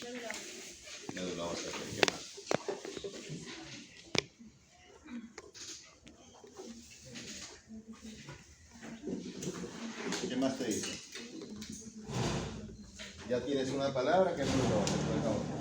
Médula ósea. ¿Qué más? ¿Qué más te dice? Ya tienes una palabra que es médula ósea. ¿Cuál es la otra?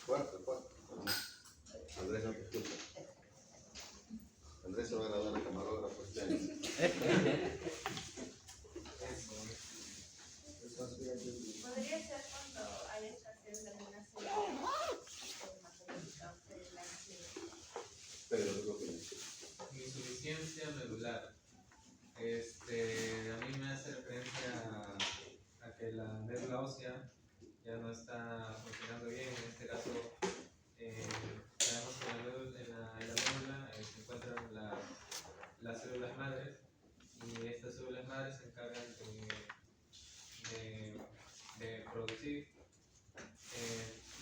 Cuarto. Andrés no te escucha. Andrés se va a graduar de camarógrafo este año. Podría ser cuando hay escasez de alguna serie Pero es lo que Insuficiencia medular. A mí me hace referencia a que la médula ósea ya no está funcionando bien. En este caso, sabemos que en la médula se encuentran las células madres, y estas células madres se encargan de producir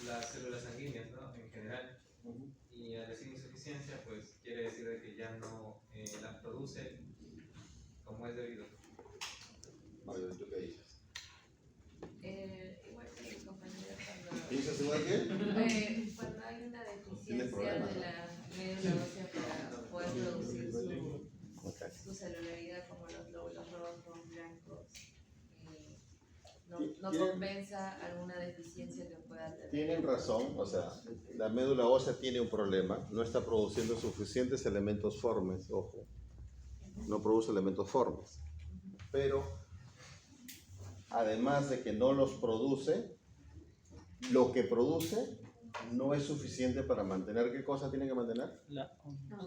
las células sanguíneas, ¿no? En general. Y al decir insuficiencia, pues quiere decir de que ya no las produce como es debido. Mario, ¿tú qué dices? igual que mi compañero cuando ¿Piensas igual que él? cuando hay una Tienes deficiencia problemas, de la médula ósea para poder producir Okay. su celularidad, como los glóbulos rojos, blancos, no ¿Tienen? compensa alguna deficiencia que pueda tener. Tienen razón, o sea, la médula ósea tiene un problema, no está produciendo suficientes elementos formes, ojo, no produce elementos formes, pero además de que no los produce, lo que produce no es suficiente para mantener. ¿Qué cosa tiene que mantener? La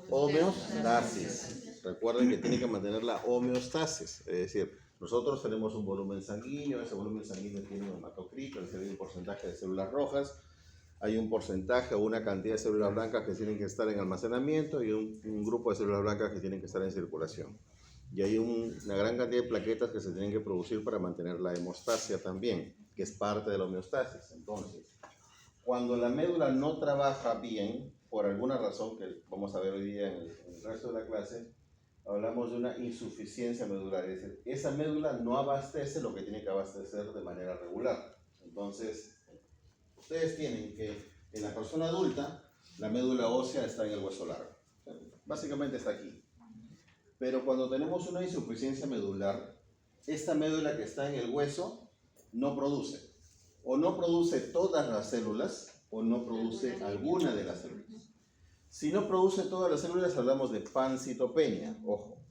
Homeostasis. Recuerden que tiene que mantener la homeostasis, es decir, nosotros tenemos un volumen sanguíneo, ese volumen sanguíneo tiene un hematocrito, es decir, hay un porcentaje de células rojas, hay un porcentaje o una cantidad de células blancas que tienen que estar en almacenamiento y un grupo de células blancas que tienen que estar en circulación. Y hay una gran cantidad de plaquetas que se tienen que producir para mantener la hemostasia también, que es parte de la homeostasis. Entonces, cuando la médula no trabaja bien, por alguna razón que vamos a ver hoy día en el resto de la clase, hablamos de una insuficiencia medular. Es decir, esa médula no abastece lo que tiene que abastecer de manera regular. Entonces, ustedes tienen que en la persona adulta, la médula ósea está en el hueso largo. Básicamente está aquí. Pero cuando tenemos una insuficiencia medular, esta médula que está en el hueso no produce. O no produce todas las células, o no produce alguna de las células. Si no produce todas las células, hablamos de pancitopenia. Ojo,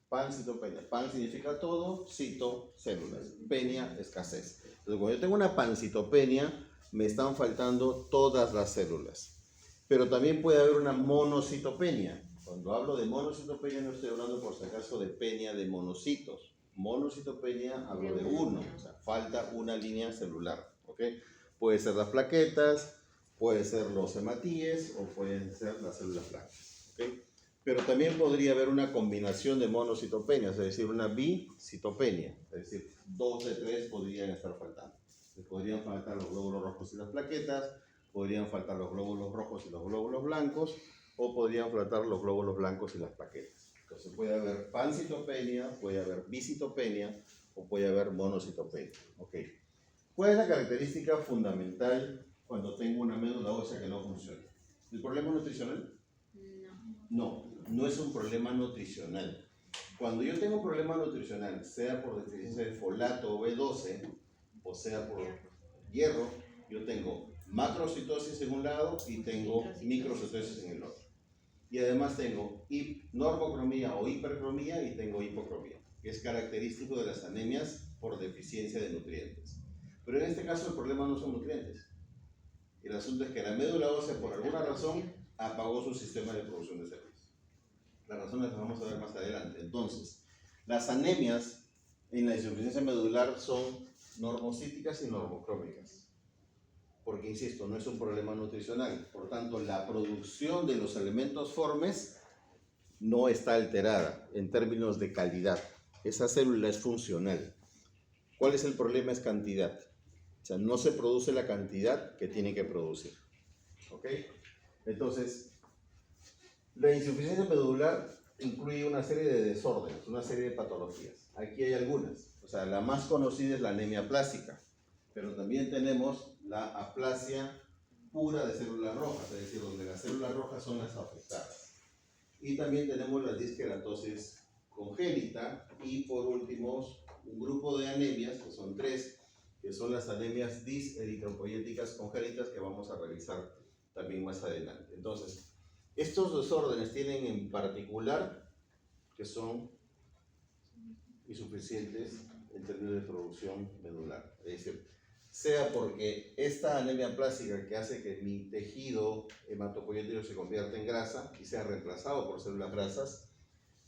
pancitopenia. Pan significa todo, cito, células. Penia, escasez. Entonces, cuando yo tengo una pancitopenia, me están faltando todas las células. Pero también puede haber una monocitopenia. Cuando hablo de monocitopenia, no estoy hablando por si acaso de penia de monocitos. Monocitopenia hablo de uno, o sea, falta una línea celular. ¿Okay? Puede ser las plaquetas, puede ser los hematíes o pueden ser las células blancas. ¿Okay? Pero también podría haber una combinación de monocitopenias, es decir, una bicitopenia, es decir, 2 de 3 podrían estar faltando. Podrían faltar los glóbulos rojos y las plaquetas, podrían faltar los glóbulos rojos y los glóbulos blancos, o podrían faltar los glóbulos blancos y las plaquetas. Entonces puede haber pancitopenia, puede haber bicitopenia o puede haber monocitopenia. ¿Okay? ¿Cuál es la característica fundamental cuando tengo una médula ósea que no funciona? ¿El problema nutricional? No es un problema nutricional. Cuando yo tengo un problema nutricional, sea por deficiencia de folato o B12, o sea por hierro, yo tengo macrocitosis en un lado y tengo microcitosis en el otro. Y además tengo normocromía o hipercromía y tengo hipocromía. que es característico de las anemias por deficiencia de nutrientes. Pero en este caso el problema no son nutrientes. El asunto es que la médula ósea, por alguna razón, apagó su sistema de producción de células. Las razones las vamos a ver más adelante. Entonces, las anemias en la insuficiencia medular son normocíticas y normocrómicas. Porque, insisto, no es un problema nutricional. Por tanto, la producción de los elementos formes no está alterada en términos de calidad. Esa célula es funcional. ¿Cuál es el problema? Es cantidad. O sea, no se produce la cantidad que tiene que producir. ¿Ok? Entonces, la insuficiencia medular incluye una serie de desórdenes, una serie de patologías. Aquí hay algunas. O sea, la más conocida es la anemia plástica, pero también tenemos la aplasia pura de células rojas, es decir, donde las células rojas son las afectadas. Y también tenemos la disqueratosis congénita y por último un grupo de anemias, que son 3, que son las anemias diseritropoyéticas congénitas que vamos a revisar también más adelante. Entonces, estos desórdenes tienen en particular que son insuficientes en términos de producción medular. Es decir, sea porque esta anemia plástica que hace que mi tejido hematopoyético se convierta en grasa y sea reemplazado por células grasas,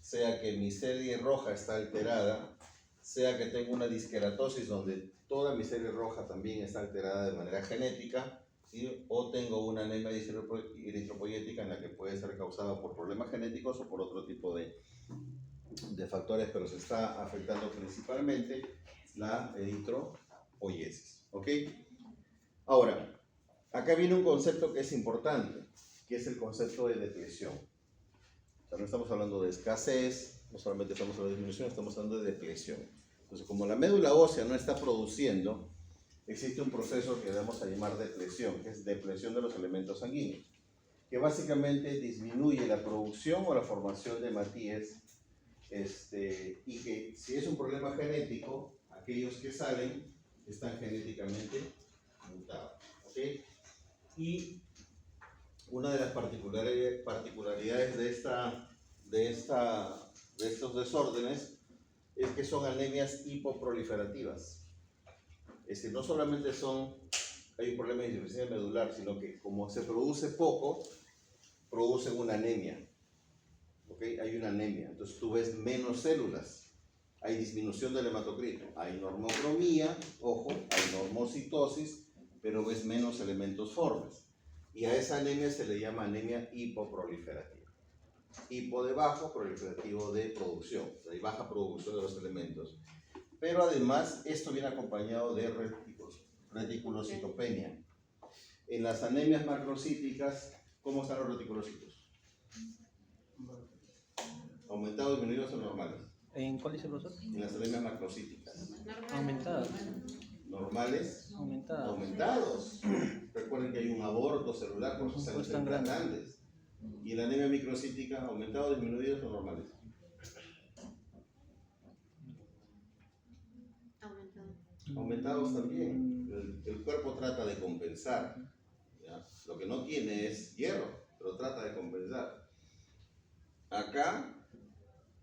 sea que mi serie roja está alterada, sea que tengo una disqueratosis donde toda mi serie roja también está alterada de manera genética, ¿sí? O tengo una anemia eritropoyética en la que puede ser causada por problemas genéticos o por otro tipo de factores, pero se está afectando principalmente la eritropoyesis. ¿Ok? Ahora, acá viene un concepto que es importante, que es el concepto de depresión. O sea, no estamos hablando de escasez, no solamente estamos hablando de disminución, estamos hablando de depresión. Entonces, como la médula ósea no está produciendo, existe un proceso que vamos a llamar depresión, que es depresión de los elementos sanguíneos, que básicamente disminuye la producción o la formación de hematíes, y que si es un problema genético, aquellos que salen están genéticamente mutados. ¿Okay? Y una de las particularidades de estos desórdenes es que son anemias hipoproliferativas. Es decir, no solamente hay un problema de insuficiencia medular, sino que como se produce poco, producen una anemia. ¿Okay? Hay una anemia, entonces tú ves menos células, hay disminución del hematocrito, hay normocromía, ojo, hay normocitosis, pero ves menos elementos formes. Y a esa anemia se le llama anemia hipoproliferativa. Hipo de bajo, proliferativo de producción, o sea, hay baja producción de los elementos. Pero además, esto viene acompañado de reticulocitopenia. En las anemias macrocíticas, ¿cómo están los reticulocitos? ¿Aumentados, disminuidos o normales? ¿En cuál es el profesor? En las anemias macrocíticas. Aumentados. ¿Normales? Aumentados. Aumentados. Recuerden que hay un aborto celular, por eso se Pues hacen tan grandes. ¿Y la anemia microcítica, aumentados, disminuidos o normales? Aumentados también. El cuerpo trata de compensar, ¿ya? Lo que no tiene es hierro, pero trata de compensar. Acá,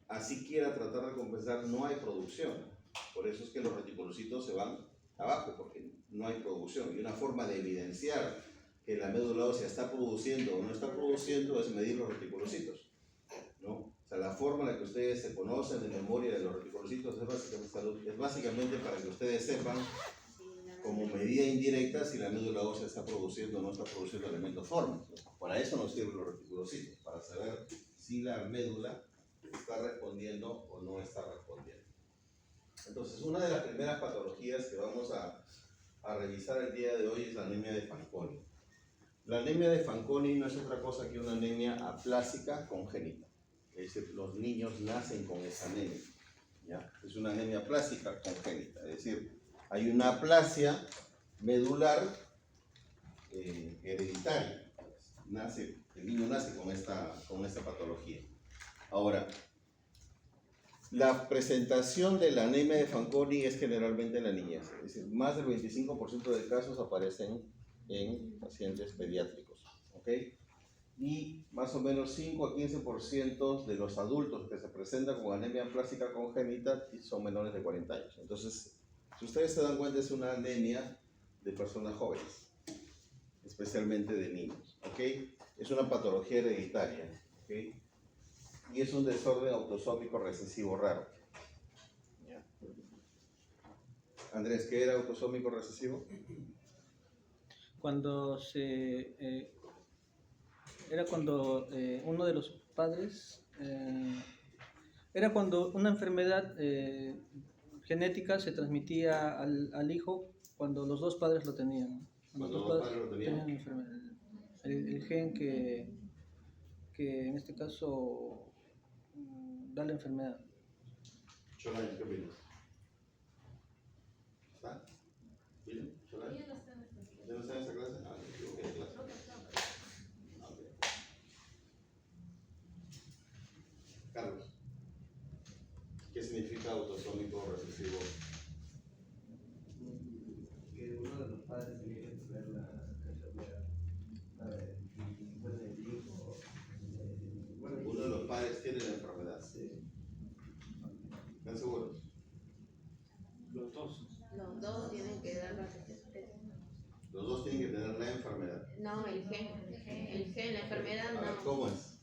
así quiera tratar de compensar, no hay producción. Por eso es que los reticulocitos se van abajo, porque no hay producción. Y una forma de evidenciar que la médula ósea está produciendo o no está produciendo es medir los reticulocitos, ¿no? O sea, la forma en la que ustedes se conocen de memoria de los reticulocitos es básicamente para que ustedes sepan, como medida indirecta, si la médula ósea está produciendo o no está produciendo elementos formes. Para eso nos sirven los reticulocitos, para saber si la médula está respondiendo o no está respondiendo. Entonces, una de las primeras patologías que vamos a revisar el día de hoy es la anemia de Fanconi. La anemia de Fanconi no es otra cosa que una anemia aplásica congénita. Es decir, los niños nacen con esa anemia, ¿ya? Es una anemia plástica congénita, es decir, hay una aplasia medular hereditaria. El niño nace con esta patología. Ahora, la presentación de la anemia de Fanconi es generalmente en la niñez, es decir, más del 25% de casos aparecen en pacientes pediátricos, ¿ok? y más o menos 5 a 15% de los adultos que se presentan con anemia plástica congénita son menores de 40 años. Entonces, si ustedes se dan cuenta, es una anemia de personas jóvenes, especialmente de niños, ¿ok? Es una patología hereditaria, ¿ok? Y es un desorden autosómico recesivo raro. ¿Ya? Andrés, ¿qué era autosómico recesivo? Cuando era cuando uno de los padres, era cuando una enfermedad genética se transmitía al hijo cuando los dos padres lo tenían. Cuando los dos padres lo tenían. Tenían la enfermedad. El gen que en este caso da la enfermedad. Cholay, ¿qué opinas? ¿Está? ¿Bien? Cholay. ¿Ya no está en esa clase? Ah, me equivoqué de clase. Ah, ok. Carlos, ¿qué significa autosómico recesivo? Que uno de los padres tenía que tener la enfermedad. Y bueno, el hijo. Uno de los padres tiene la enfermedad. Sí. ¿Están seguros? Los dos. Los dos tienen que dar la Los dos tienen que tener la enfermedad. No, el gen, la enfermedad A ver, no. ¿cómo es?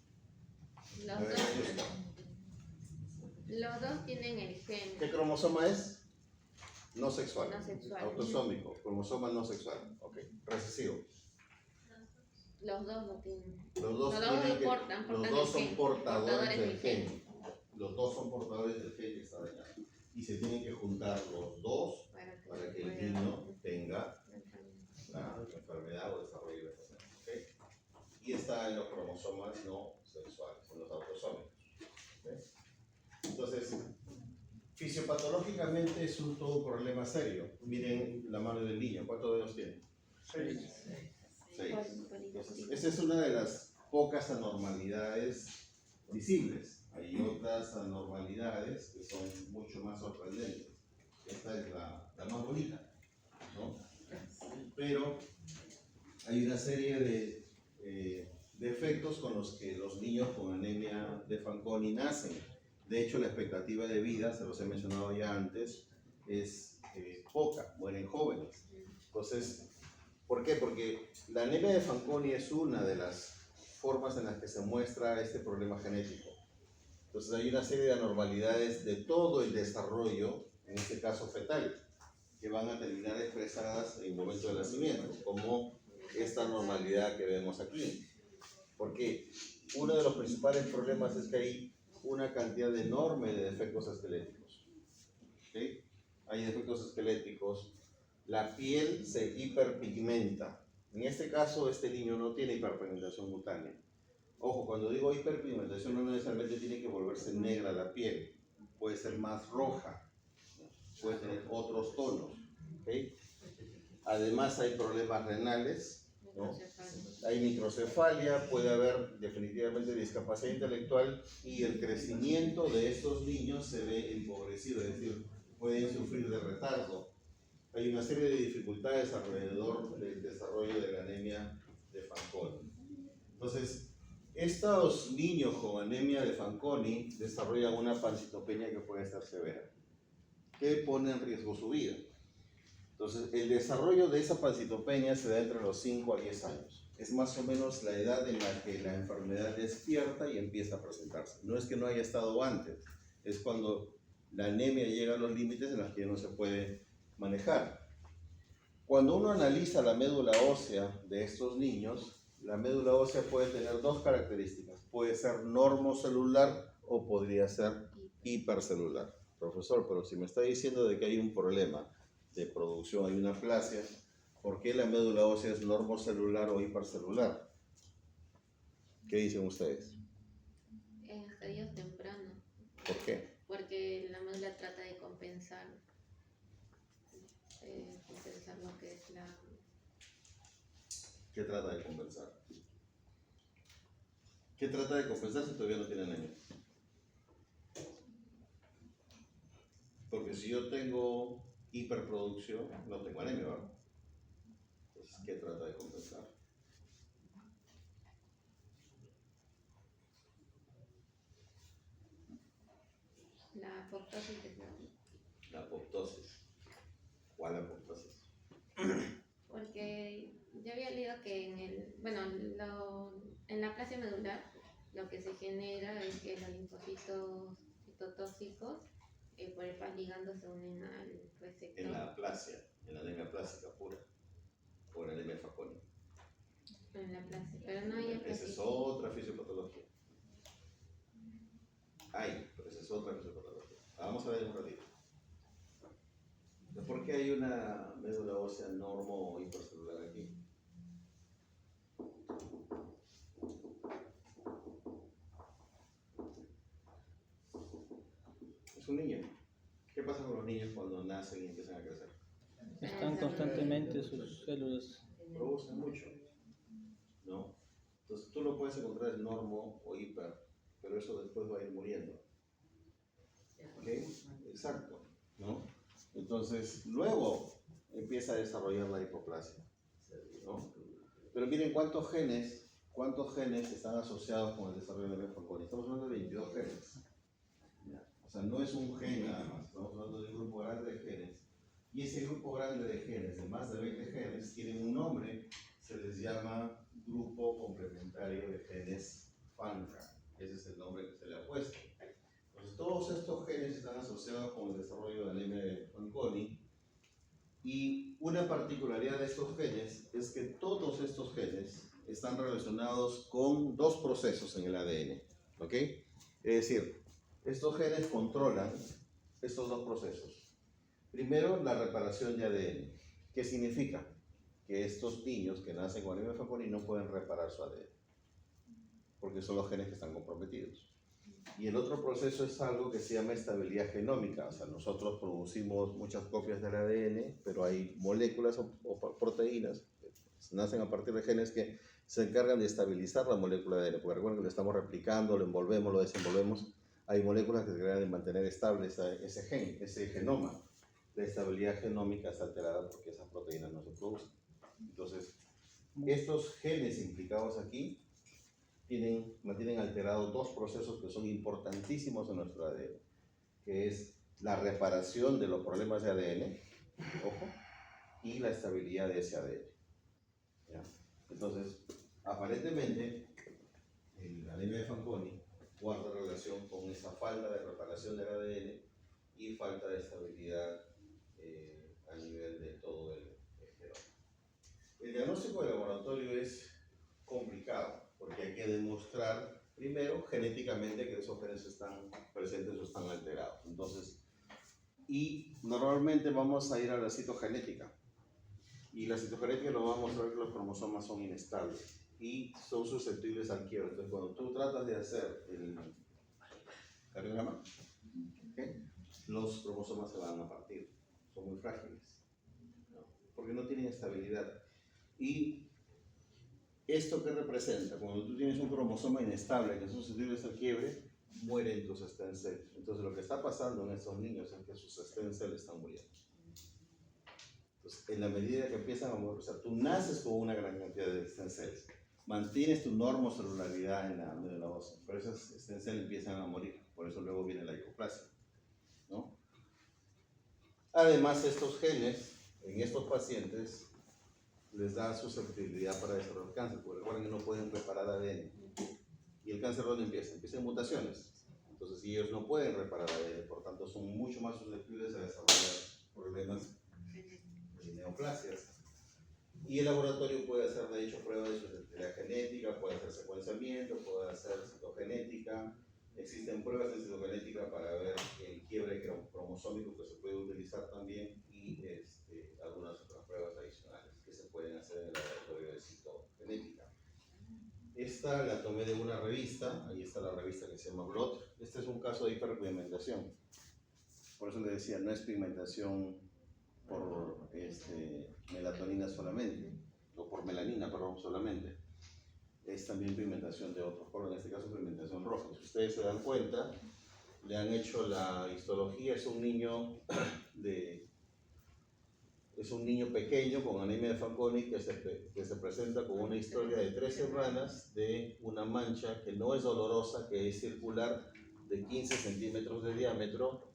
Los A ver, dos, los dos tienen el gen. ¿qué cromosoma es? No sexual. No sexual. Autosómico, cromosoma no sexual. Ok. Recesivo. Los dos lo tienen. Los dos, Los dos tienen que- portan los el dos son gen, portadores del gen. gen. Los dos son portadores del gen que está dañado. Y se tienen que juntar los dos para que el niño tenga la enfermedad o desarrollo de la enfermedad. ¿Okay? Y está en los cromosomas no sexuales, en los autosómicos. ¿Okay? Entonces, fisiopatológicamente es todo un problema serio. Miren la mano del niño, ¿cuántos dedos tiene? 6. Entonces, esa es una de las pocas anormalidades visibles. Hay otras anormalidades que son mucho más sorprendentes. Esta es la más bonita, ¿no? Pero hay una serie de defectos con los que los niños con anemia de Fanconi nacen. De hecho, la expectativa de vida, se los he mencionado ya antes, es poca, mueren jóvenes. Entonces, ¿por qué? Porque la anemia de Fanconi es una de las formas en las que se muestra este problema genético. Entonces hay una serie de anormalidades de todo el desarrollo, en este caso fetal, que van a terminar expresadas en el momento del nacimiento, como esta anormalidad que vemos aquí. Porque uno de los principales problemas es que hay una cantidad enorme de defectos esqueléticos. ¿Okay? Hay defectos esqueléticos. La piel se hiperpigmenta. En este caso, este niño no tiene hiperpigmentación cutánea. Ojo, cuando digo hiperpigmentación no necesariamente tiene que volverse negra la piel. Puede ser más roja. Puede tener otros tonos. ¿Okay? Además hay problemas renales, ¿no? Hay microcefalia, puede haber definitivamente discapacidad intelectual y el crecimiento de estos niños se ve empobrecido, es decir, pueden sufrir de retardo. Hay una serie de dificultades alrededor del desarrollo de la anemia de Fanconi. Entonces, estos niños con anemia de Fanconi desarrollan una pancitopenia que puede ser severa, que pone en riesgo su vida. Entonces, el desarrollo de esa pancitopenia se da entre los 5 a 10 años. Es más o menos la edad en la que la enfermedad despierta y empieza a presentarse. No es que no haya estado antes, es cuando la anemia llega a los límites en los que ya no se puede manejar. Cuando uno analiza la médula ósea de estos niños, la médula ósea puede tener dos características. Puede ser normocelular o podría ser hipercelular. Profesor, pero si me está diciendo de que hay un problema de producción, hay una aplasia, ¿por qué la médula ósea es normocelular o hipercelular? ¿Qué dicen ustedes? En estadios tempranos. ¿Por qué? Porque la médula trata de compensar lo que es la... ¿Qué trata de compensar? ¿Qué trata de compensar si todavía no tiene anemia? Porque si yo tengo hiperproducción, no tengo anemia, ¿verdad? Entonces, ¿qué trata de compensar? la apoptosis de La apoptosis. ¿Cuál apoptosis? porque yo había leído que en la aplasia medular lo que se genera es que los linfocitos citotóxicos por el par ligando se unen al receptor. En la aplasia, en la anemia plástica pura, o en la anemia Fanconi. En la aplasia, pero no hay Esa aplasia. es otra fisiopatología. Pero esa es otra fisiopatología. Vamos a ver un ratito. ¿Por qué hay una médula ósea normo hipercelular aquí? Es un niño. ¿Qué pasa con los niños cuando nacen y empiezan a crecer? Están constantemente sus células. Producen mucho, ¿no? Entonces tú lo puedes encontrar en normo o hiper, pero eso después va a ir muriendo. ¿Ok? Exacto, ¿no? Entonces luego empieza a desarrollar la hipoplasia, ¿no? Pero miren cuántos genes están asociados con el desarrollo de la Fanconi. Estamos hablando de 22 genes. O sea, no es un gen nada más, estamos hablando de un grupo grande de genes. Y ese grupo grande de genes, de más de 20 genes, tienen un nombre, se les llama grupo complementario de genes FANCA. Ese es el nombre que se le ha puesto. Entonces, todos estos genes están asociados con el desarrollo de la anemia de Fanconi. Y una particularidad de estos genes es que todos estos genes están relacionados con dos procesos en el ADN. ¿Ok? Es decir, estos genes controlan estos dos procesos. Primero, la reparación de ADN. ¿Qué significa? Que estos niños que nacen con anemia Fanconi no pueden reparar su ADN, porque son los genes que están comprometidos. Y el otro proceso es algo que se llama estabilidad genómica. O sea, nosotros producimos muchas copias del ADN, pero hay moléculas o proteínas que nacen a partir de genes que se encargan de estabilizar la molécula de ADN. Porque recuerden que lo estamos replicando, lo envolvemos, lo desenvolvemos. Hay moléculas que se encargan de mantener estable ese gen, ese genoma. La estabilidad genómica está alterada porque esas proteínas no se producen. Entonces, estos genes implicados aquí mantienen alterados dos procesos que son importantísimos en nuestro ADN, que es la reparación de los problemas de ADN, ojo, y la estabilidad de ese ADN. ¿Ya? Entonces, aparentemente, la anemia de Fanconi guarda relación con esa falta de reparación del ADN y falta de estabilidad a nivel de todo el genoma. El diagnóstico de laboratorio es complicado porque hay que demostrar primero genéticamente que esos genes están presentes o están alterados. Entonces, y normalmente vamos a ir a la citogenética. Y la citogenética nos va a mostrar que los cromosomas son inestables y son susceptibles al quiebre. Entonces, cuando tú tratas de hacer el cardiograma, ¿okay?, los cromosomas se van a partir, son muy frágiles, ¿no?, porque no tienen estabilidad. ¿Y esto qué representa? Cuando tú tienes un cromosoma inestable que es susceptible al quiebre, mueren tus stem cells. Entonces lo que está pasando en estos niños es que sus stem cells están muriendo. Entonces, en la medida que empiezan a morir, o sea, tú naces con una gran cantidad de stem cells, mantienes tu normocellularidad en la médula ósea, pero esas stem cells empiezan a morir, por eso luego viene la hipoplasia, ¿no? Además, estos genes, en estos pacientes, les da susceptibilidad para desarrollar cáncer, porque recuerden que no pueden reparar ADN. ¿Y el cáncer dónde empieza? Empieza en mutaciones. Entonces, si ellos no pueden reparar ADN, por tanto, son mucho más susceptibles a desarrollar problemas de neoplasias. Y el laboratorio puede hacer, de hecho, pruebas de susceptibilidad genética, puede hacer secuenciamiento, puede hacer citogenética. Existen pruebas de citogenética para ver el quiebre cromosómico que se puede utilizar también y algunas otras pruebas adicionales que se pueden hacer en el laboratorio de citogenética. Esta la tomé de una revista, ahí está la revista que se llama Blot. Este es un caso de hiperpigmentación. Por eso le decía, no es pigmentación por melatonina solamente, o por melanina, perdón, solamente. Es también pigmentación de otros colores, en este caso pigmentación roja. Si ustedes se dan cuenta, le han hecho la histología, es un niño pequeño con anemia de Fanconi que se presenta con una historia de 3 semanas de una mancha que no es dolorosa, que es circular, de 15 centímetros de diámetro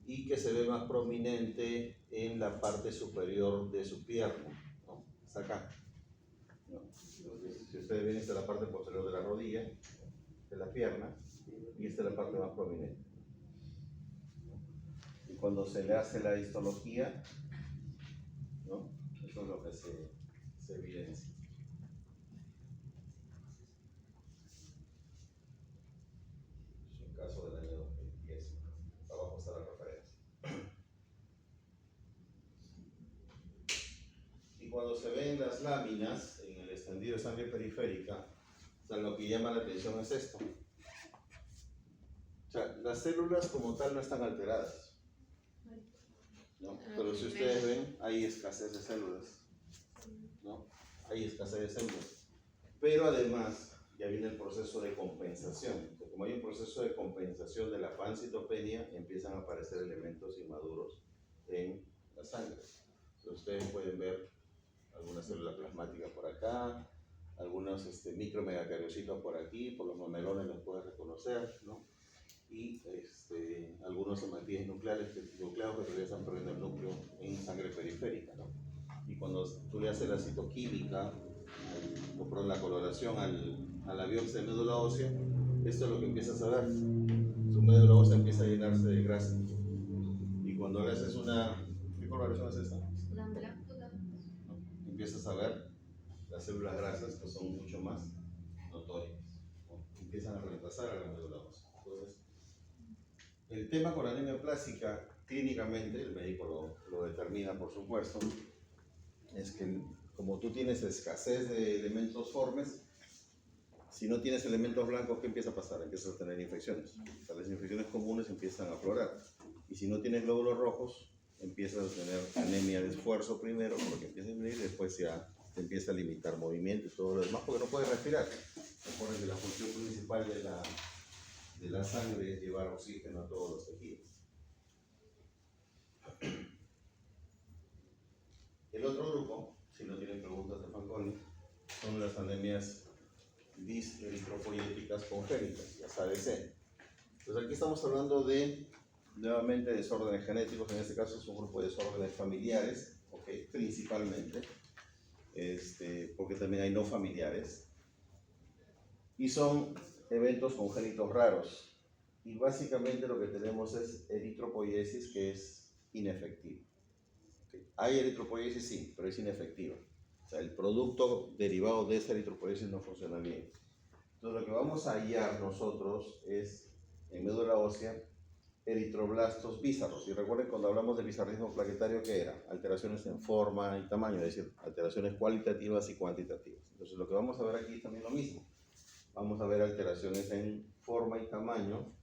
y que se ve más prominente en la parte superior de su pierna, ¿no? Está acá, ¿no? Entonces, si ustedes ven, esta es la parte posterior de la rodilla, de la pierna, y esta es la parte más prominente. Y cuando se le hace la histología, ¿no? Eso es lo que se evidencia. Es un caso del año 2010. Abajo está la referencia. Y cuando se ven las láminas en el extendido de sangre periférica, o sea, lo que llama la atención es esto. O sea, las células como tal no están alteradas, ¿no? Pero si ustedes ven, hay escasez de células, ¿no? Hay escasez de células. Pero además, ya viene el proceso de compensación. O sea, como hay un proceso de compensación de la pancitopenia, empiezan a aparecer elementos inmaduros en la sangre. Entonces, ustedes pueden ver algunas células plasmáticas por acá, algunos micromegacariocitos por aquí, por los mamelones los puedes reconocer, ¿no? Y algunos hematíes nucleados que todavía están perdiendo el núcleo en sangre periférica, ¿no? Y cuando tú le haces la citoquímica, la coloración a la biopsia de médula ósea, esto es lo que empiezas a ver. Su médula ósea empieza a llenarse de grasa. Y cuando le haces ¿qué coloración es esta? La blanca. ¿No? Empiezas a ver las células grasas que son mucho más notorias, ¿no? Empiezan a reemplazar a la médula ósea. Entonces, el tema con la anemia plástica, clínicamente, el médico lo determina, por supuesto, es que como tú tienes escasez de elementos formes, si no tienes elementos blancos, ¿qué empieza a pasar? Empiezas a tener infecciones. O sea, las infecciones comunes empiezan a aflorar. Y si no tienes glóbulos rojos, empiezas a tener anemia de esfuerzo primero, porque empieza a venir, y después ya te empieza a limitar movimiento y todo lo demás, porque no puedes respirar. Recuerden que la función principal de la sangre es llevar oxígeno a todos los tejidos. El otro grupo, si no tienen preguntas de Fanconi, son las anemias diseritropoyéticas congénitas, las ADC. Entonces aquí estamos hablando de, nuevamente, desórdenes genéticos. En este caso es un grupo de desórdenes familiares, okay, principalmente, porque también hay no familiares, y son eventos congénitos raros. Y básicamente lo que tenemos es eritropoiesis, que es inefectiva. Okay. Hay eritropoiesis, sí, pero es inefectiva. O sea, el producto derivado de esa eritropoiesis no funciona bien. Entonces, lo que vamos a hallar nosotros es, en médula ósea, eritroblastos bízaros. Y recuerden, cuando hablamos de bizarrismo plaquetario, ¿qué era? Alteraciones en forma y tamaño, es decir, alteraciones cualitativas y cuantitativas. Entonces, lo que vamos a ver aquí es también lo mismo. Vamos a ver alteraciones en forma y tamaño,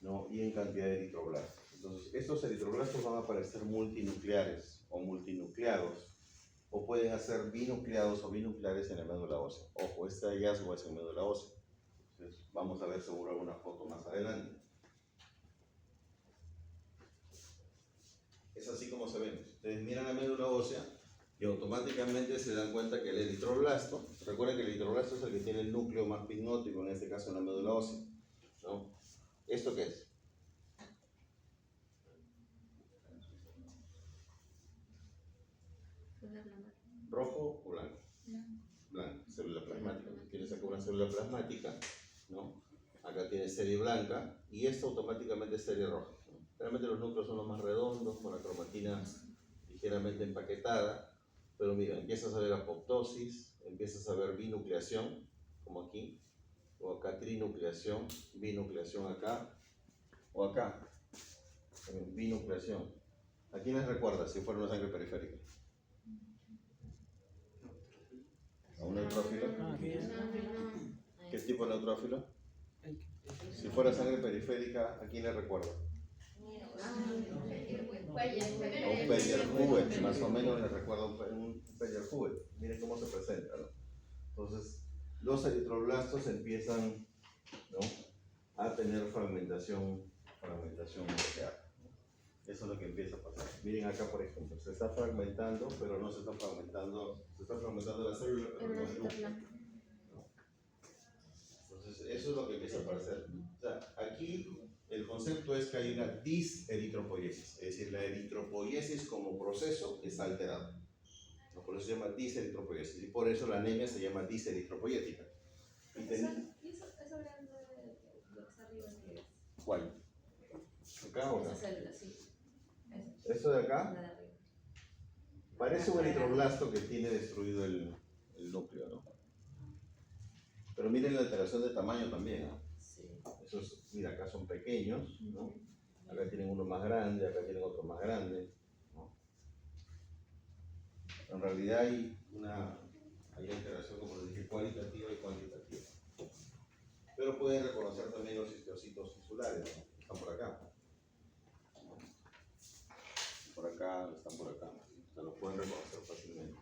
¿no? Y en cantidad de eritroblastos. Entonces, estos eritroblastos van a aparecer multinucleares o multinucleados, o pueden ser binucleados o binucleares en la médula ósea. Ojo, este hallazgo es en médula ósea. Entonces, vamos a ver seguro alguna foto más adelante. Es así como se ven. Ustedes miran la médula ósea y automáticamente se dan cuenta que el eritroblasto, recuerden que el eritroblasto es el que tiene el núcleo más pignótico, en este caso en la médula ósea, ¿no? ¿Esto qué es? ¿Rojo o blanco? Blanco, célula plasmática. Tienes acá una célula plasmática, ¿no? Acá tienes serie blanca y esto automáticamente es serie roja, ¿no? Realmente los núcleos son los más redondos, con la cromatina ligeramente empaquetada, pero mira, empiezas a ver apoptosis, empiezas a ver binucleación, como aquí, o acá trinucleación, binucleación acá, o acá, binucleación. ¿A quién les recuerda si fuera una sangre periférica? ¿A un neutrófilo? ¿Qué tipo de neutrófilo? Si fuera sangre periférica, ¿a quién le recuerda? A un Peyerhuber, más o menos le recuerda un Peyerhuber. Miren cómo se presenta, ¿no? Entonces, los eritroblastos empiezan, ¿no?, a tener fragmentación nuclear. Eso es lo que empieza a pasar. Miren acá, por ejemplo, se está fragmentando, pero no se está fragmentando, se está fragmentando la célula, pero no el núcleo. Entonces eso es lo que empieza a aparecer. O sea, aquí el concepto es que hay una diseritropoiesis, es decir, la eritropoiesis como proceso está alterado. ¿No? Por eso se llama diseritropoiesis y por eso la anemia se llama diseritropoiética. ¿Y eso grande, lo que está arriba, qué es? ¿Cuál? ¿Acá o acá? Esa célula, sí. ¿Esto de acá? La de arriba. Parece un eritroblasto que tiene destruido el núcleo, ¿no? Pero miren la alteración de tamaño también, ¿no? Sí. Esos, mira, acá son pequeños, ¿no? Acá tienen uno más grande, acá tienen otro más grande, ¿no? En realidad hay una alteración, como les dije, cualitativa y cuantitativa. Pero pueden reconocer también los histocitos tisulares, ¿no? Están por acá. Por acá, están por acá. O sea, los pueden reconocer fácilmente.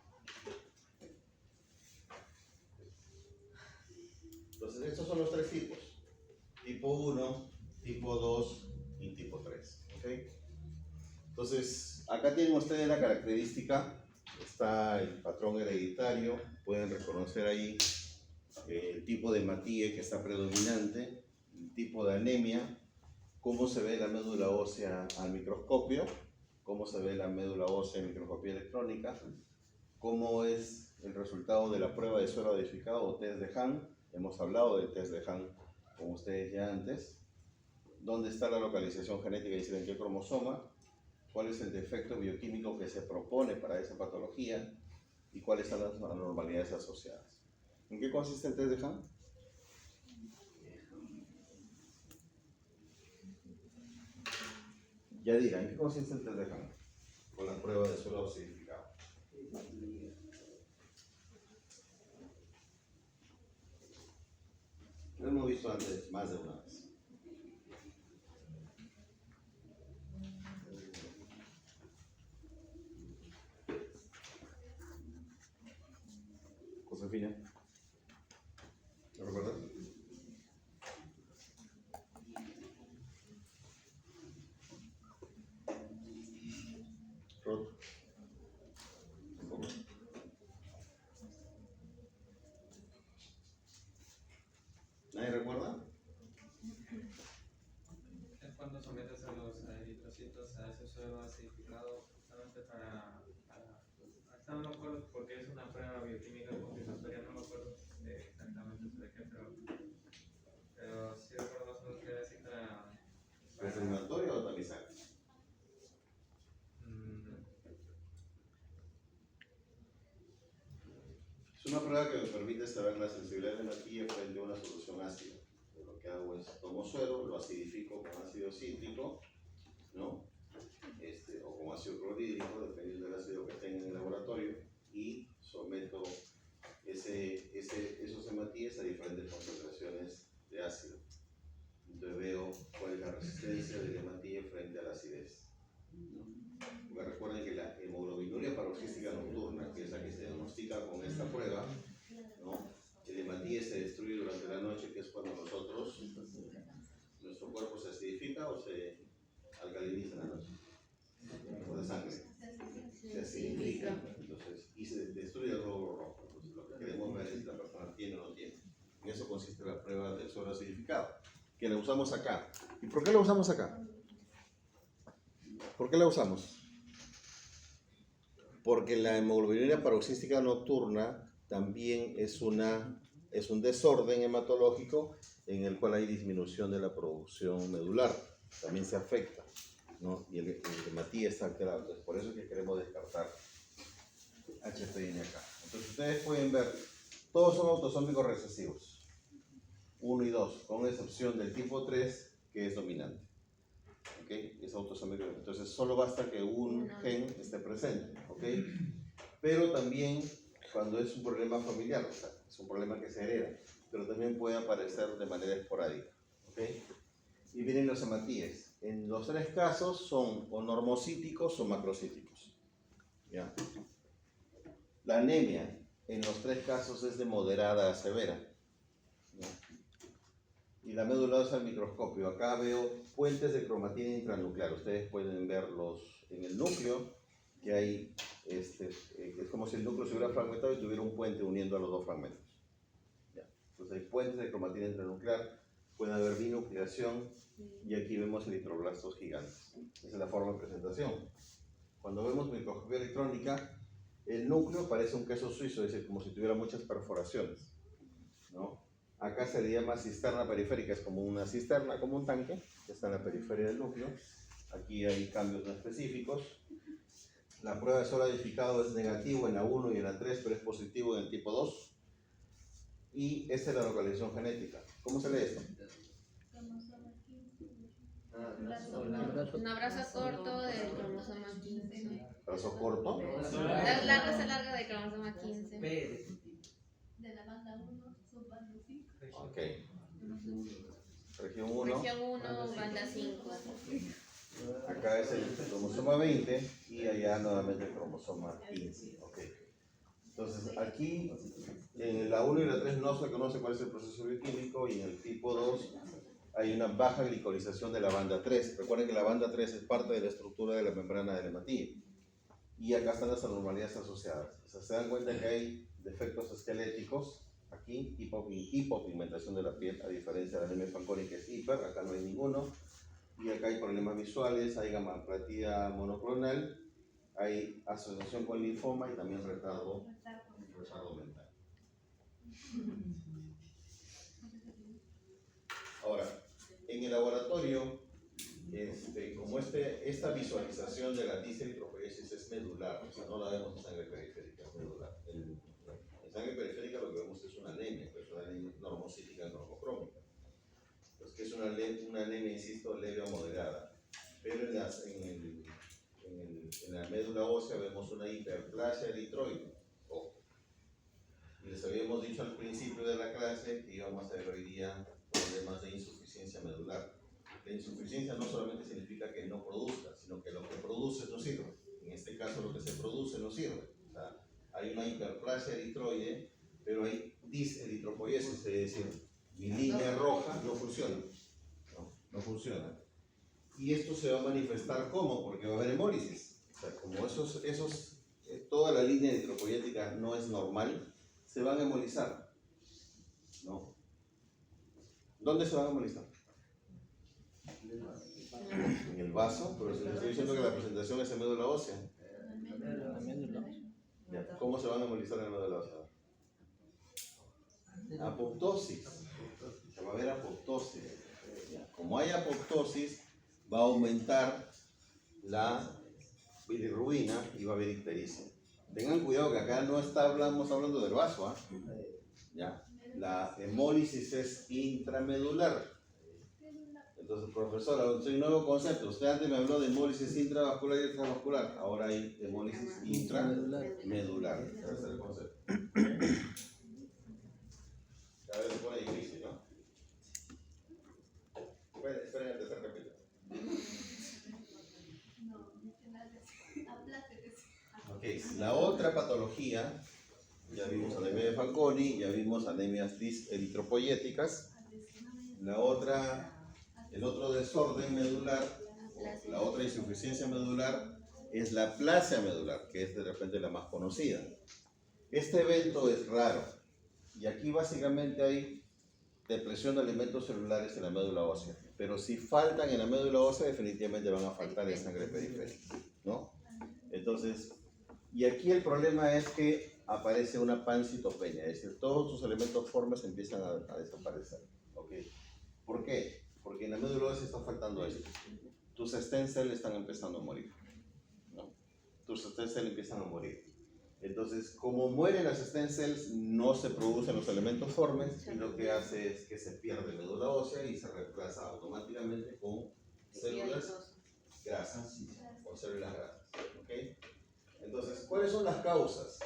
Entonces, estos son los tres tipos. Tipo 1, tipo 2 y tipo 3. ¿Ok? Entonces, acá tienen ustedes la característica. Está el patrón hereditario. Pueden reconocer ahí el tipo de hematía que está predominante, el tipo de anemia, cómo se ve la médula ósea al microscopio, cómo se ve la médula ósea en microscopía electrónica, cómo es el resultado de la prueba de suero verificado o test de Hahn. Hemos hablado del test de Hahn con ustedes ya antes. ¿Dónde está la localización genética? Es decir, en qué cromosoma, cuál es el defecto bioquímico que se propone para esa patología y cuáles son las anormalidades asociadas. ¿En qué consiste el test de Hahn? Ya dirá, ¿en qué consiste el test de Hahn? Con la prueba de suelo osidificado. Lo hemos visto antes más de una vez. Josefina, ¿lo recuerdas? Rod. ¿Tampoco? ¿Nadie recuerda? Es cuando sometes a los eritrocitos a ese suero acidificado justamente para hasta no me acuerdo porque es una prueba bioquímica compensatoria, no me acuerdo exactamente sobre qué, pero sí recuerdo más o menos que era así para ¿Confirmatorio o tamizaje? Es una prueba que me permite saber la sensibilidad de hematía frente a una solución ácida. Lo que hago es tomo suero, lo acidifico con ácido cítrico, ¿no? O con ácido clorhídrico, dependiendo del ácido que tenga en el laboratorio, y someto esos hematíes a diferentes concentraciones de ácido. Entonces veo cuál es la resistencia del hematía frente a la acidez, ¿no? Porque recuerden que la hemoglobinuria paroxística nocturna, que es la que se diagnostica con esta prueba, ¿no? El hematía se destruye durante la noche, que es cuando nuestro cuerpo se acidifica o se alcaliniza en la noche. O de sangre. Se acidifica. Entonces, y se destruye el glóbulo rojo. Entonces, lo que queremos ver es si la persona tiene o no tiene. En eso consiste la prueba del suero acidificado, que la usamos acá. ¿Y por qué la usamos acá? ¿Por qué la usamos? Porque la hemoglobinuria paroxística nocturna también es un desorden hematológico en el cual hay disminución de la producción medular. También se afecta, ¿no? Y el hematía está alterado. Entonces, por eso es que queremos descartar HPN acá. Entonces, ustedes pueden ver, todos son autosómicos recesivos. 1 y 2, con excepción del tipo 3, que es dominante. ¿Ok? Es autosómico. Entonces, solo basta que un gen esté presente. ¿Ok? Pero también cuando es un problema familiar, o sea, es un problema que se hereda, pero también puede aparecer de manera esporádica. ¿Ok? Y vienen los hematíes. En los tres casos son o normocíticos o macrocíticos. ¿Ya? La anemia en los tres casos es de moderada a severa. ¿Ya? Y la médula ósea al microscopio. Acá veo puentes de cromatina intranuclear. Ustedes pueden verlos en el núcleo, que hay, es como si el núcleo se hubiera fragmentado y tuviera un puente uniendo a los dos fragmentos. ¿Ya? Entonces hay puentes de cromatina intranuclear, puede haber binucleación y aquí vemos eritroblastos gigantes. Esa es la forma de presentación. Cuando vemos microscopía electrónica, el núcleo parece un queso suizo, es decir, como si tuviera muchas perforaciones, ¿no? Acá se le llama cisterna periférica, es como una cisterna, como un tanque, que está en la periferia del núcleo. Aquí hay cambios no específicos. La prueba de solidificado es negativo en la 1 y en la 3, pero es positivo en el tipo 2. Y esta es la localización genética. ¿Cómo se lee esto? Un abrazo corto del cromosoma 15. ¿Brazo corto? La larga larga del cromosoma 15. De la banda 1, subbanda 5. Ok. Región 1. Región 1, banda 5. Acá es el cromosoma 20 y allá nuevamente el cromosoma 15. Okay. Entonces aquí en la 1 y la 3 no se conoce cuál es el proceso bioquímico y en el tipo 2 hay una baja glicolización de la banda 3. Recuerden que la banda 3 es parte de la estructura de la membrana de la hematía. Y acá están las anormalidades asociadas. O sea, se dan cuenta que hay defectos esqueléticos aquí, hipopigmentación de la piel, a diferencia de la anemia Fanconi que es hiper, acá no hay ninguno. Y acá hay problemas visuales, hay gamaplatía monoclonal, hay asociación con linfoma y también retardo mental. Ahora, en el laboratorio, como esta visualización de la diseritropoiesis es medular, o sea, no la vemos en sangre periférica, es medular. En sangre periférica lo que vemos es una anemia, pero es una anemia normocítica normocrómica. Pues que es una anemia, insisto, leve o moderada. Pero en la médula ósea vemos una hiperplasia eritroide. Ojo. Y les habíamos dicho al principio de la clase que íbamos a ver hoy día problemas de insuficiencia medular. La insuficiencia no solamente significa que no produzca, sino que lo que produce no sirve. En este caso lo que se produce no sirve. O sea, hay una hiperplasia eritroide, pero hay diseritropoiesis, es decir, mi línea roja no funciona. No funciona. Y esto se va a manifestar ¿cómo? Porque va a haber hemólisis. O sea, como toda la línea eritropoyética no es normal, se van a hemolizar. ¿No? ¿Dónde se van a hemolizar? En el vaso, pero si les estoy diciendo que la presentación es en médula ósea. Ya, ¿cómo se van a hemolizar en la médula ósea? Apoptosis. Se va a ver apoptosis. Como hay apoptosis, va a aumentar la bilirrubina y va a haber ictericia. Tengan cuidado que acá no estamos hablando del vaso. ¿Ya? La hemólisis es intramedular. Entonces, profesora, soy un nuevo concepto. Usted antes me habló de hemólisis intravascular y extravascular. Ahora hay hemólisis intramedular. Ese es el concepto. Cada vez se pone difícil, ¿no? Esperen el tercer capítulo. Ok, la otra patología, ya vimos anemia de Fanconi, ya vimos anemias diseritropoyéticas. El otro desorden medular, la otra insuficiencia medular, es la aplasia medular, que es de repente la más conocida. Este evento es raro, y aquí básicamente hay depresión de elementos celulares en la médula ósea, pero si faltan en la médula ósea, definitivamente van a faltar en sangre periférica, ¿no? Entonces, y aquí el problema es que aparece una pancitopenia, es decir, todos sus elementos formes empiezan a desaparecer, ¿ok? ¿Por qué? Porque en la médula ósea está faltando esto. Tus stem cells están empezando a morir, ¿no? Tus stem cells empiezan a morir. Entonces, como mueren las stem cells, no se producen los elementos formes y lo que hace es que se pierde médula ósea y se reemplaza automáticamente con células grasas, con células grasas, ¿ok? Entonces, ¿cuáles son las causas?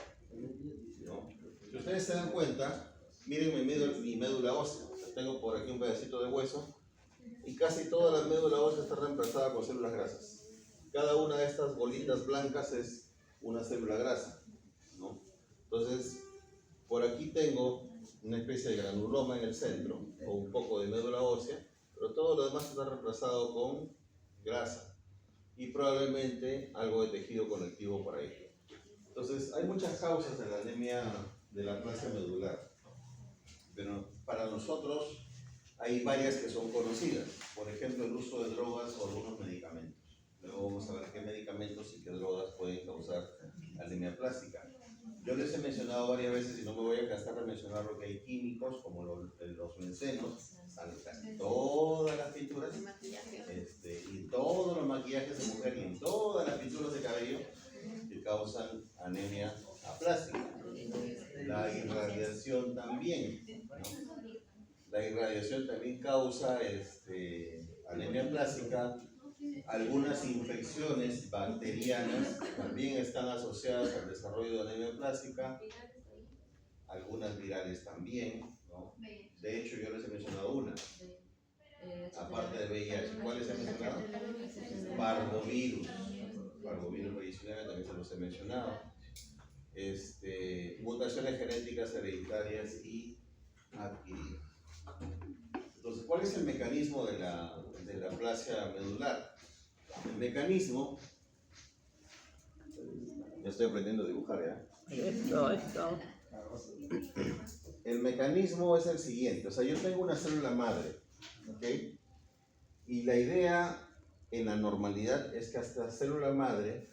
¿No? Si ustedes se dan cuenta, miren mi médula ósea. O sea, tengo por aquí un pedacito de hueso y casi toda la médula ósea está reemplazada con células grasas. Cada una de estas bolitas blancas es una célula grasa, ¿no? Entonces, por aquí tengo una especie de granuloma en el centro, o un poco de médula ósea, pero todo lo demás está reemplazado con grasa y probablemente algo de tejido conectivo por ahí. Entonces, hay muchas causas de la anemia de la aplasia medular, pero para nosotros hay varias que son conocidas. Por ejemplo, el uso de drogas o algunos medicamentos. Luego vamos a ver qué medicamentos y qué drogas pueden causar anemia plástica. Yo les he mencionado varias veces y no me voy a cansar de mencionar lo que hay químicos como los bencenos, salen casi en todas las pinturas, El maquillaje. y en todos los maquillajes de mujer y en todas las pinturas de cabello que causan anemia aplástica. La irradiación también, ¿no? La irradiación también causa anemia plástica. Algunas infecciones bacterianas también están asociadas al desarrollo de anemia plástica, algunas virales también, ¿no? De hecho, yo les he mencionado una, aparte de VIH. ¿Cuáles he mencionado? Parvovirus, Parvovirus 19 también se los he mencionado. Mutaciones genéticas hereditarias y adquiridas. Entonces, ¿cuál es el mecanismo de la aplasia medular? El mecanismo, ya estoy aprendiendo a dibujar, ¿ya? Esto. El mecanismo es el siguiente, o sea, yo tengo una célula madre, ¿ok? Y la idea en la normalidad es que esta célula madre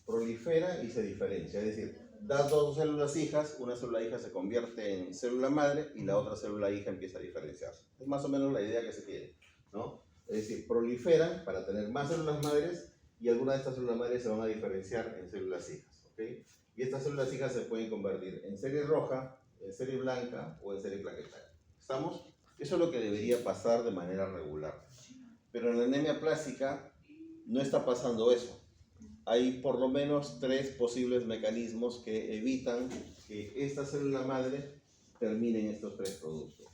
prolifera y se diferencia, es decir, das dos células hijas, una célula hija se convierte en célula madre y la otra célula hija empieza a diferenciarse. Es más o menos la idea que se tiene, ¿no? Es decir, proliferan para tener más células madres y algunas de estas células madres se van a diferenciar en células hijas, ¿ok? Y estas células hijas se pueden convertir en serie roja, en serie blanca o en serie plaquetaria. ¿Estamos? Eso es lo que debería pasar de manera regular. Pero en la anemia plástica no está pasando eso. Hay por lo menos 3 posibles mecanismos que evitan que esta célula madre termine en estos 3 productos.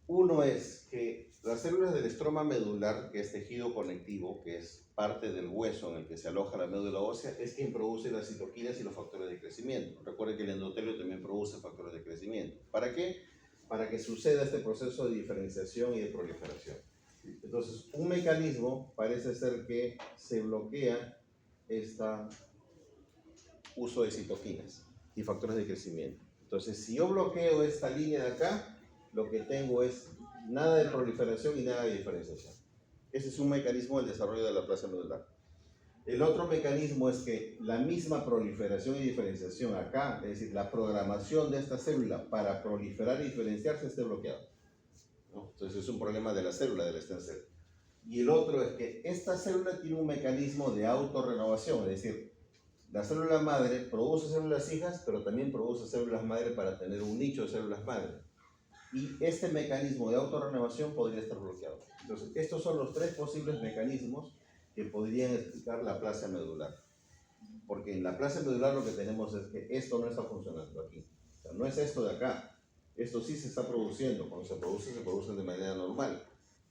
Uno es que las células del estroma medular, que es tejido conectivo, que es parte del hueso en el que se aloja la médula ósea, es quien produce las citoquinas y los factores de crecimiento. Recuerden que el endotelio también produce factores de crecimiento. ¿Para qué? Para que suceda este proceso de diferenciación y de proliferación. Entonces, un mecanismo parece ser que se bloquea este uso de citoquinas y factores de crecimiento. Entonces, si yo bloqueo esta línea de acá, lo que tengo es nada de proliferación y nada de diferenciación. Ese es un mecanismo del desarrollo de la aplasia medular. El otro mecanismo es que la misma proliferación y diferenciación acá, es decir, la programación de esta célula para proliferar y diferenciarse esté bloqueada, ¿no? Entonces es un problema de la célula, del stem cell. Y el otro es que esta célula tiene un mecanismo de autorrenovación, es decir, la célula madre produce células hijas, pero también produce células madre para tener un nicho de células madre. Y este mecanismo de autorrenovación podría estar bloqueado. Entonces, estos son los 3 posibles mecanismos que podrían explicar la aplasia medular. Porque en la aplasia medular lo que tenemos es que esto no está funcionando aquí. O sea, no es esto de acá. Esto sí se está produciendo. Cuando se produce de manera normal.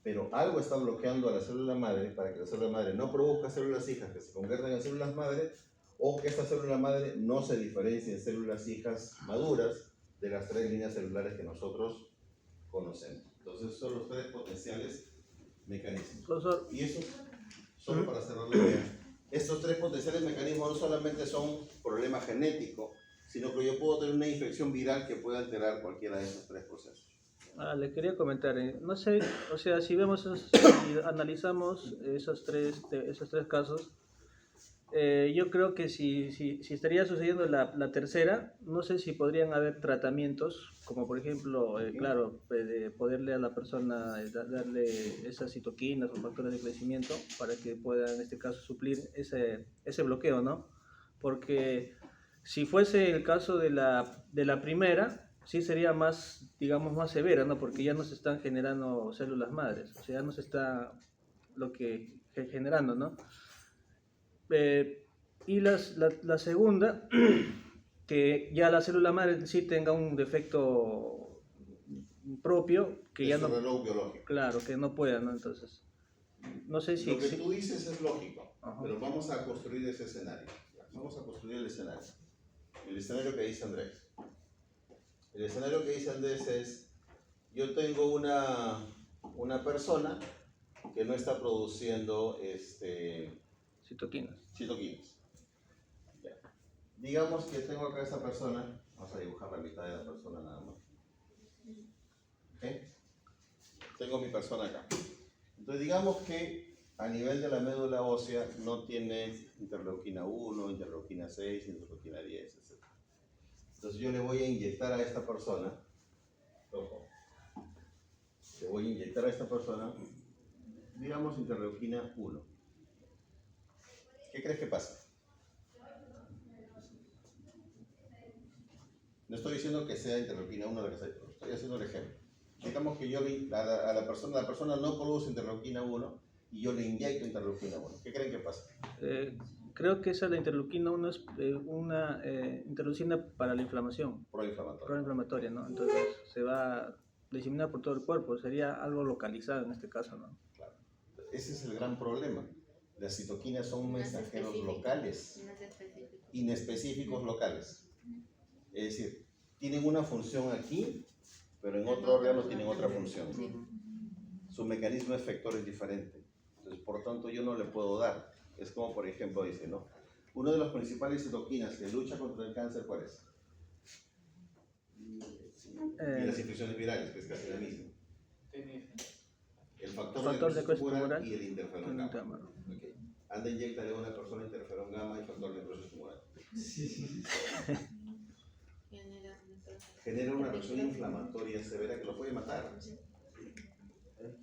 Pero algo está bloqueando a la célula madre para que la célula madre no produzca células hijas que se conviertan en células madre, o que esta célula madre no se diferencie en células hijas maduras de las 3 líneas celulares que nosotros conocemos. Entonces, son los 3 potenciales mecanismos. Profesor. Y eso, solo para cerrar la idea, estos 3 potenciales mecanismos no solamente son problema genético, sino que yo puedo tener una infección viral que puede alterar cualquiera de esos 3 procesos. Le quería comentar, no sé, o sea, si vemos, si analizamos esos tres casos, yo creo que si estaría sucediendo la tercera, no sé si podrían haber tratamientos, como por ejemplo, claro, de poderle a la persona darle esas citoquinas o factores de crecimiento para que pueda en este caso suplir ese bloqueo, ¿no? Porque si fuese el caso de la primera, sí sería más, digamos, más severa, ¿no? Porque ya no se están generando células madres, o sea, ya no se está generando, ¿no? Y la segunda, que ya la célula madre sí tenga un defecto propio, que ya no, reloj biológico. claro, que no pueda, ¿no? Entonces, no sé si... Lo que tú dices es lógico, Ajá. pero vamos a construir ese escenario. Vamos a construir el escenario que dice Andrés. El escenario que dice Andrés es, yo tengo una persona que no está produciendo citoquinas. citoquinas. Ya. Digamos que tengo acá a esa persona, vamos a dibujar la mitad de la persona nada más. ¿Ok? Tengo mi persona acá. Entonces digamos que a nivel de la médula ósea no tiene interleuquina 1, interleuquina 6, interleuquina 10, etc. Entonces yo le voy a inyectar a esta persona, ojo, le voy a inyectar a esta persona, digamos interleuquina 1. ¿Qué crees que pasa? No estoy diciendo que sea interleuquina 1 la que sea, estoy haciendo el ejemplo. Digamos que yo a la persona no produce interleuquina 1 y yo le inyecto interleuquina 1. ¿Qué creen que pasa? Creo que esa la interleuquina 1 es una interleucina para la inflamación, Proinflamatorio. proinflamatoria, ¿no? Entonces se va diseminar por todo el cuerpo, sería algo localizado en este caso, ¿no? Claro. Ese es el gran problema. Las citoquinas son No es mensajeros específico, locales, no es específico. inespecíficos locales. Es decir, tienen una función aquí, pero en otro órgano tienen otra función. Su mecanismo efector es diferente. Entonces, por tanto, yo no le puedo dar. Es como, por ejemplo, dice, ¿no? Una de las principales citoquinas que lucha contra el cáncer, ¿cuál es? Y las infecciones virales, que es casi la misma. El factor de necrosis tumoral y el interferón gamma. Okay. Anda, inyéctale a una persona interferón gamma y factor de necrosis tumoral. Genera una reacción inflamatoria severa que lo puede matar.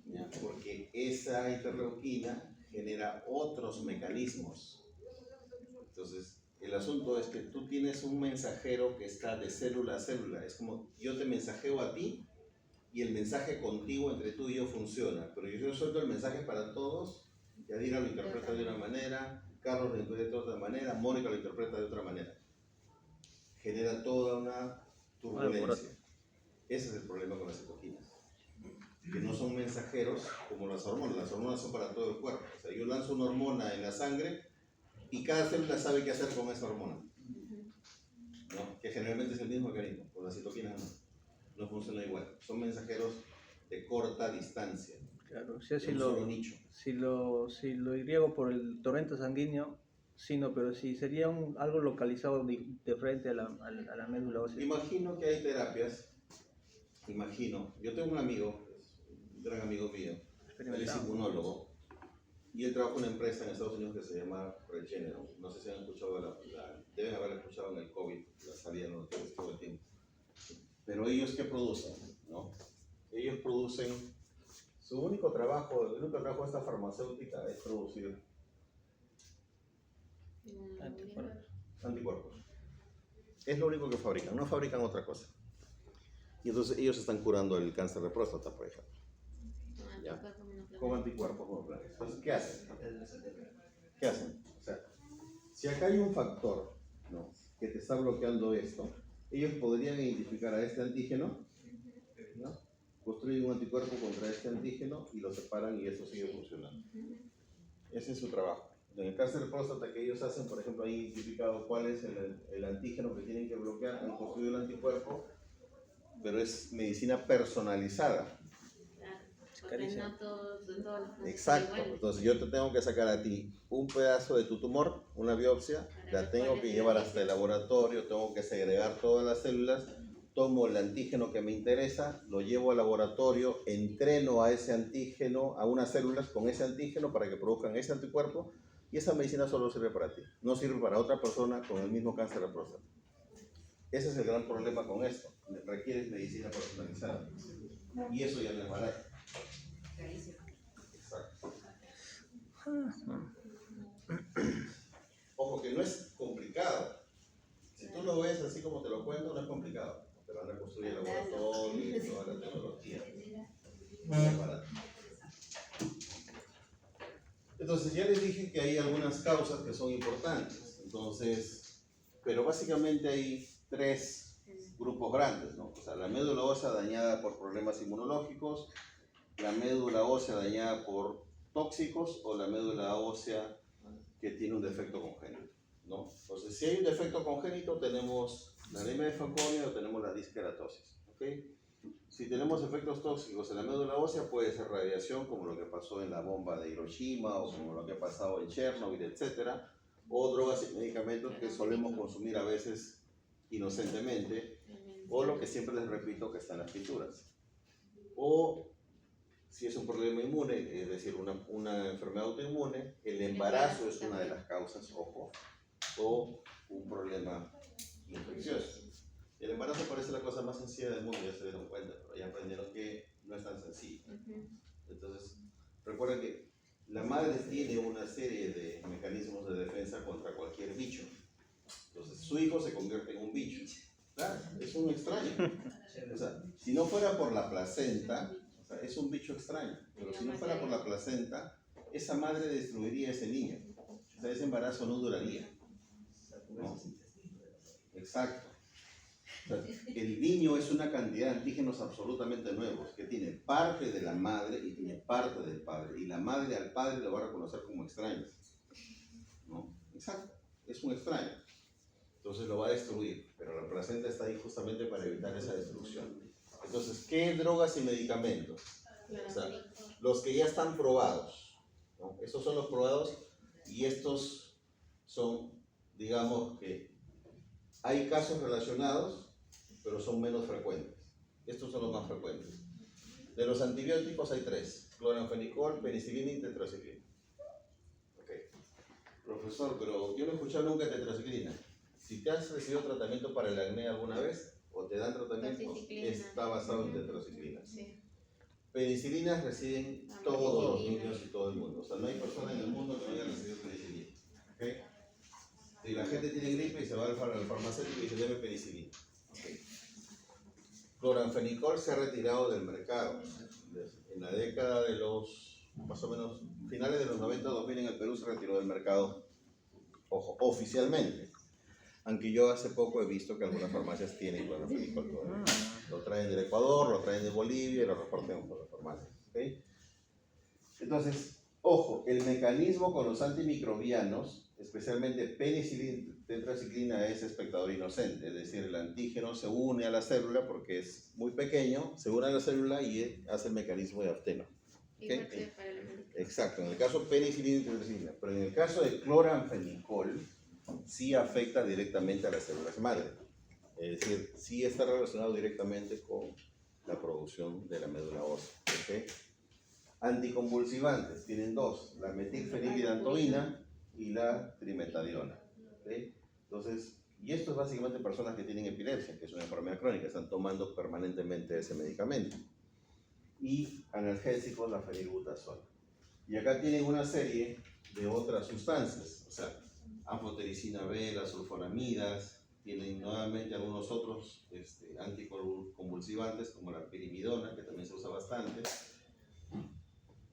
¿Ya? Porque esa interleuquina genera otros mecanismos. Entonces, el asunto es que tú tienes un mensajero que está de célula a célula. Es como yo te mensajeo a ti y el mensaje contigo entre tú y yo funciona. Pero yo suelto el mensaje para todos, Yadira lo interpreta de una manera, Carlos lo interpreta de otra manera, Mónica lo interpreta de otra manera. Genera toda una turbulencia. Ese es el problema con las citoquinas. Que no son mensajeros como las hormonas. Las hormonas son para todo el cuerpo. O sea, yo lanzo una hormona en la sangre y cada célula sabe qué hacer con esa hormona. ¿No? Que generalmente es el mismo mecanismo. Con las citoquinas no funciona igual. Son mensajeros de corta distancia. Claro, o sea, de un solo nicho. si lo irriego por el torrente sanguíneo, sí, no, pero si sería algo localizado de frente a la médula ósea. Imagino que hay terapias. Yo tengo un amigo, un gran amigo mío, él es inmunólogo, y él trabaja en una empresa en Estados Unidos que se llama Regeneron. No sé si han escuchado, deben haber escuchado en el COVID, la salida de noticias todo el tiempo. Pero ellos, ¿qué producen? ¿No? Ellos producen, su único trabajo de esta farmacéutica es producir anticuerpos. Es lo único que fabrican, no fabrican otra cosa. Y entonces ellos están curando el cáncer de próstata, por ejemplo. ¿Ya? Con anticuerpos monoclonales. Entonces, ¿qué hacen? ¿Qué hacen? O sea, si acá hay un factor, ¿no?, que te está bloqueando esto, ellos podrían identificar a este antígeno, ¿no?, construyen un anticuerpo contra este antígeno y lo separan y eso sigue funcionando. Ese es su trabajo. En el cáncer de próstata que ellos hacen, por ejemplo, han identificado cuál es el antígeno que tienen que bloquear, han construido el anticuerpo, pero es medicina personalizada. Exacto. Entonces yo te tengo que sacar a ti un pedazo de tu tumor, una biopsia, la tengo que llevar hasta el laboratorio, tengo que segregar todas las células, tomo el antígeno que me interesa, lo llevo al laboratorio, entreno a ese antígeno, a unas células con ese antígeno para que produzcan ese anticuerpo, y esa medicina solo sirve para ti, no sirve para otra persona con el mismo cáncer de próstata. Ese es el gran problema con esto, requiere medicina personalizada, y eso ya no es barato. Exacto. Ojo que no es complicado. Si tú lo ves así como te lo cuento, no es complicado. Te van a construir el laboratorio y toda la tecnología. No es barato. Entonces ya les dije que hay algunas causas que son importantes. Entonces, pero básicamente hay tres grupos grandes, ¿no? O sea, la médula ósea dañada por problemas inmunológicos, la médula ósea dañada por tóxicos o la médula ósea que tiene un defecto congénito, ¿no? Entonces, si hay un defecto congénito, tenemos la anemia de Fanconi o tenemos la disqueratosis, ¿ok? Si tenemos efectos tóxicos en la médula ósea, puede ser radiación, como lo que pasó en la bomba de Hiroshima o como lo que ha pasado en Chernobyl, etcétera, o drogas y medicamentos que solemos consumir a veces inocentemente o lo que siempre les repito que está en las pinturas. O si es un problema inmune, es decir, una enfermedad autoinmune, el embarazo es una de las causas, ojo, o un problema infeccioso. El embarazo parece la cosa más sencilla del mundo, ya se dieron cuenta, pero ya aprendieron que no es tan sencillo. Entonces, recuerden que la madre tiene una serie de mecanismos de defensa contra cualquier bicho. Entonces, su hijo se convierte en un bicho. Claro, es un extraño. O sea, si no fuera por la placenta, o sea, es un bicho extraño. Pero si no fuera por la placenta, esa madre destruiría a ese niño. O sea, ese embarazo no duraría. ¿No? Exacto. O sea, el niño es una cantidad de antígenos absolutamente nuevos que tiene parte de la madre y tiene parte del padre. Y la madre al padre lo va a reconocer como extraño. ¿No? Exacto. Es un extraño. Entonces lo va a destruir. Pero la placenta está ahí justamente para evitar esa destrucción. Entonces, ¿qué drogas y medicamentos? O sea, los que ya están probados, ¿no? Estos son los probados y estos son, digamos que hay casos relacionados, pero son menos frecuentes. Estos son los más frecuentes. De los antibióticos hay 3: cloranfenicol, penicilina y tetraciclina. Okay. Profesor, pero yo no he escuchado nunca tetraciclina. Si te has recibido tratamiento para el acné alguna vez, o te dan tratamiento, está basado en tetraciclina. Sí. Penicilinas reciben todos los niños y todo el mundo. O sea, no hay persona en el mundo que no haya recibido penicilina. ¿Okay? Si la gente tiene gripe y se va al farmacéutico y dice, deme penicilina. Okay. Cloranfenicol se ha retirado del mercado. En la década de los, más o menos, finales de los 90, 2000 en el Perú se retiró del mercado, ojo, oficialmente. Aunque yo hace poco he visto que algunas farmacias tienen cloranfenicol todavía. Lo traen del Ecuador, lo traen de Bolivia y lo reparten por las farmacias. ¿Okay? Entonces, ojo, el mecanismo con los antimicrobianos, especialmente penicilina, tetraciclina, es espectador inocente. Es decir, el antígeno se une a la célula porque es muy pequeño, se une a la célula y hace el mecanismo de afteno. ¿Okay? Exacto, en el caso de penicilina y tetraciclina. Pero en el caso de cloranfenicol, sí afecta directamente a las células madre. Es decir, sí está relacionado directamente con la producción de la médula ósea. ¿Okay? Anticonvulsivantes, tienen 2, la metilfenidalantoína y la trimetadiona. ¿Okay? Entonces, y esto es básicamente personas que tienen epilepsia, que es una enfermedad crónica, están tomando permanentemente ese medicamento. Y analgésicos, la fenilbutazol. Y acá tienen una serie de otras sustancias, o sea, anfotericina B, las sulfonamidas, tienen nuevamente algunos otros anticonvulsivantes como la pirimidona, que también se usa bastante,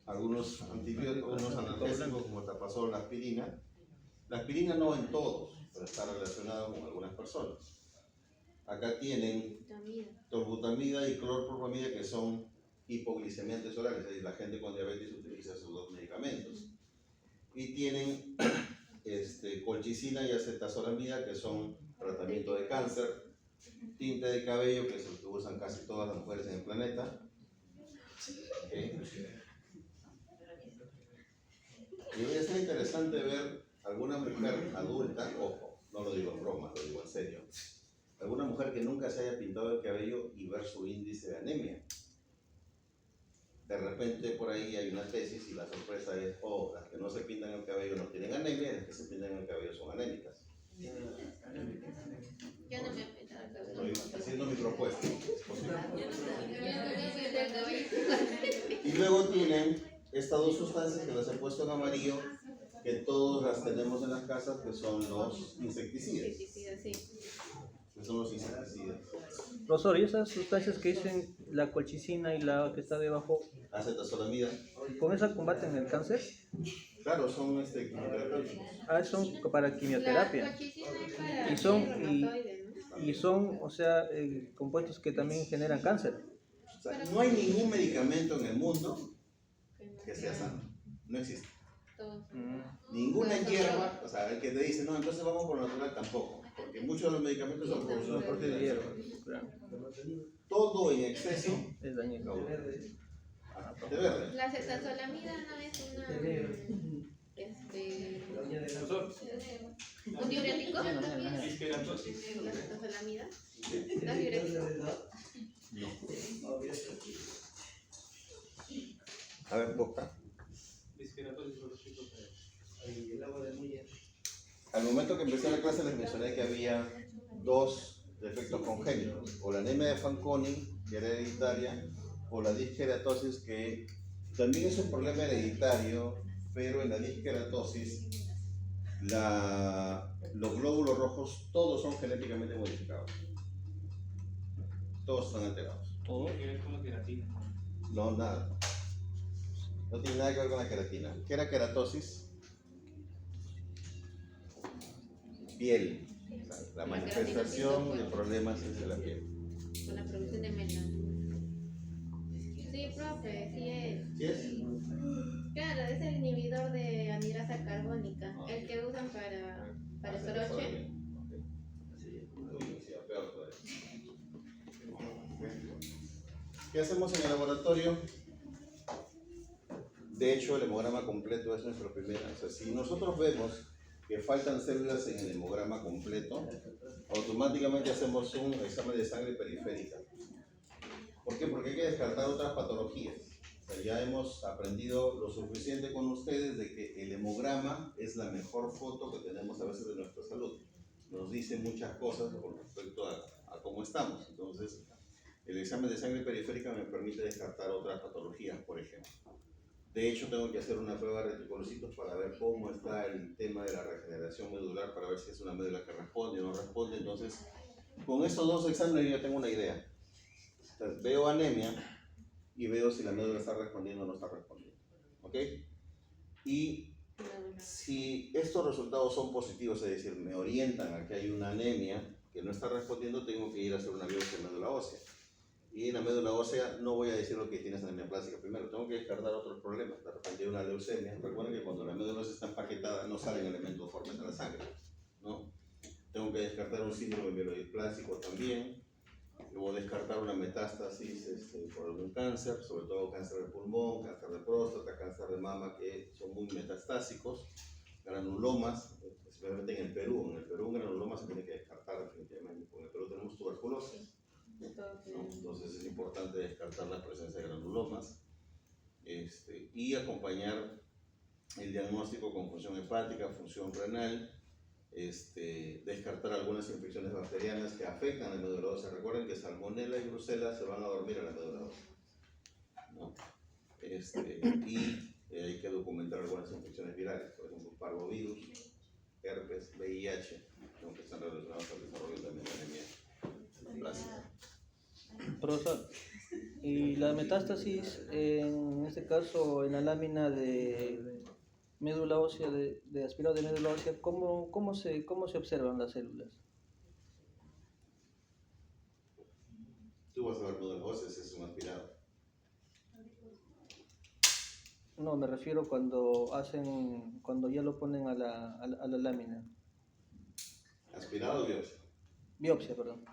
algunos antibióticos, algunos analgésicos como tapazol, la aspirina. La aspirina no en todos, pero está relacionado con algunas personas. Acá tienen tolbutamida y clorpropamida, que son hipoglicemiantes orales, es decir, la gente con diabetes utiliza esos 2 medicamentos. Y tienen colchicina y acetazolamida, que son tratamiento de cáncer, tinte de cabello, que es el que usan casi todas las mujeres en el planeta. ¿Okay? Y hoy es interesante ver alguna mujer adulta, ojo, no lo digo en broma, lo digo en serio, alguna mujer que nunca se haya pintado el cabello y ver su índice de anemia. De repente por ahí hay una tesis y la sorpresa es, oh, las que no se pintan el cabello no tienen anemia, las que se pintan el cabello son anémicas. Yo no me he pintado el cabello. Estoy haciendo mi propuesta. ¿Es posible? Yo no me he pintado el cabello. Y luego tienen estas 2 sustancias que las he puesto en amarillo, que todos las tenemos en las casas, que son los insecticidas. Insecticidas, sí. Que son los insecticidas. Profesor, ¿y esas sustancias que dicen la colchicina y la que está debajo, Acetazolamida. con esa combaten el cáncer? Claro, son quimioterapéuticos. Ah, son para quimioterapia. La colchicina es para Y son, reumatoide, ¿no? y son, o sea, compuestos que también generan cáncer. O sea, no hay ningún medicamento en el mundo que sea sano. No existe. Todos. Ninguna hierba, o sea, el que te dice, no, entonces vamos por lo natural, tampoco. Porque muchos de los medicamentos son producidos a partir de hierba. Claro, Todo en exceso es dañino. de verde. La acetazolamida no es un diurético ¿Todo también? Disqueratosis. ¿La salamida? Sí. ¿Las diuréticos? No. A ver, busca. Disqueratosis por los Y el agua de mulla. Al momento que empecé la clase les mencioné que había dos defectos congénitos, o la anemia de Fanconi, que era hereditaria, o la disqueratosis, que también es un problema hereditario, pero en la disqueratosis los glóbulos rojos todos son genéticamente modificados, todos están alterados. Todo. Tiene que ver con la queratina. No, nada. No tiene nada que ver con la queratina. ¿Qué era queratosis? Piel. O sea, la manifestación de problemas es de la piel. Con la producción de melanina. Sí, profe, sí es. ¿Sí es? Claro, es el inhibidor de anhidrasa carbónica, el que usan para el soroche. ¿Qué hacemos en el laboratorio? De hecho, el hemograma completo es nuestro primer. O sea, si nosotros vemos que faltan células en el hemograma completo, automáticamente hacemos un examen de sangre periférica. ¿Por qué? Porque hay que descartar otras patologías. O sea, ya hemos aprendido lo suficiente con ustedes de que el hemograma es la mejor foto que tenemos a veces de nuestra salud. Nos dice muchas cosas con respecto a cómo estamos. Entonces, el examen de sangre periférica me permite descartar otras patologías, por ejemplo. De hecho, tengo que hacer una prueba de reticulocitos para ver cómo está el tema de la regeneración medular, para ver si es una médula que responde o no responde. Entonces, con estos dos exámenes yo tengo una idea. Entonces, veo anemia y veo si la médula está respondiendo o no está respondiendo. ¿Ok? Y si estos resultados son positivos, es decir, me orientan a que hay una anemia que no está respondiendo, tengo que ir a hacer una biopsia de médula ósea. Y en la médula ósea no voy a decir lo que tienes anemia plástica primero, tengo que descartar otros problemas. De repente hay una leucemia. Recuerden que cuando la médula ósea está empaquetada no salen elementos formes de la sangre, ¿no? Tengo que descartar un síndrome mieloidiplásico también. Luego descartar una metástasis por algún cáncer, sobre todo cáncer de pulmón, cáncer de próstata, cáncer de mama, que son muy metastásicos. Granulomas, especialmente en el Perú. En el Perú un granuloma se tiene que descartar definitivamente, porque en el Perú tenemos tuberculosis. ¿No? Entonces es importante descartar la presencia de granulomas y acompañar el diagnóstico con función hepática, función renal, descartar algunas infecciones bacterianas que afectan a la médula ósea. Recuerden que salmonella y brucela se van a dormir a la médula ósea, ¿no? Y hay que documentar algunas infecciones virales, por ejemplo parvovirus, herpes, VIH, que están relacionados al desarrollo también de anemia plástica. Profesor, y la metástasis, en este caso en la lámina de médula ósea, de aspirado de médula ósea, ¿cómo se observan las células? Tú vas a ver médula ósea si es un aspirado. No, me refiero cuando ya lo ponen a la lámina. ¿Aspirado o biopsia? Biopsia, perdón.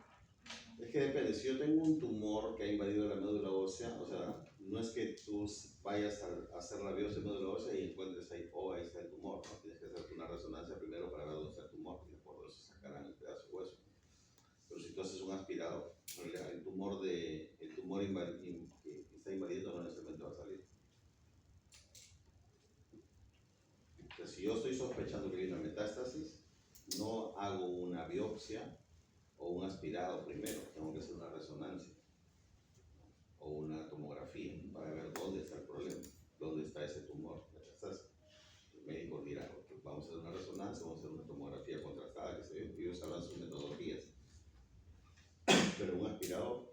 Es que depende, si yo tengo un tumor que ha invadido la médula ósea, o sea, no es que tú vayas a hacer la biopsia de médula ósea y encuentres ahí, ahí está el tumor, ¿no? Tienes que hacer una resonancia primero para ver dónde está el tumor y después de eso sacarán el pedazo de hueso. Pero si tú haces un aspirado, el tumor que está invadiendo no necesariamente va a salir. Entonces, si yo estoy sospechando que hay una metástasis, no hago una biopsia o un aspirado primero, tengo que hacer una resonancia o una tomografía para ver dónde está el problema, dónde está ese tumor metastásico. El médico dirá, okay, vamos a hacer una resonancia, vamos a hacer una tomografía contrastada, que se ve, ellos sabrán sus metodologías. Pero un aspirado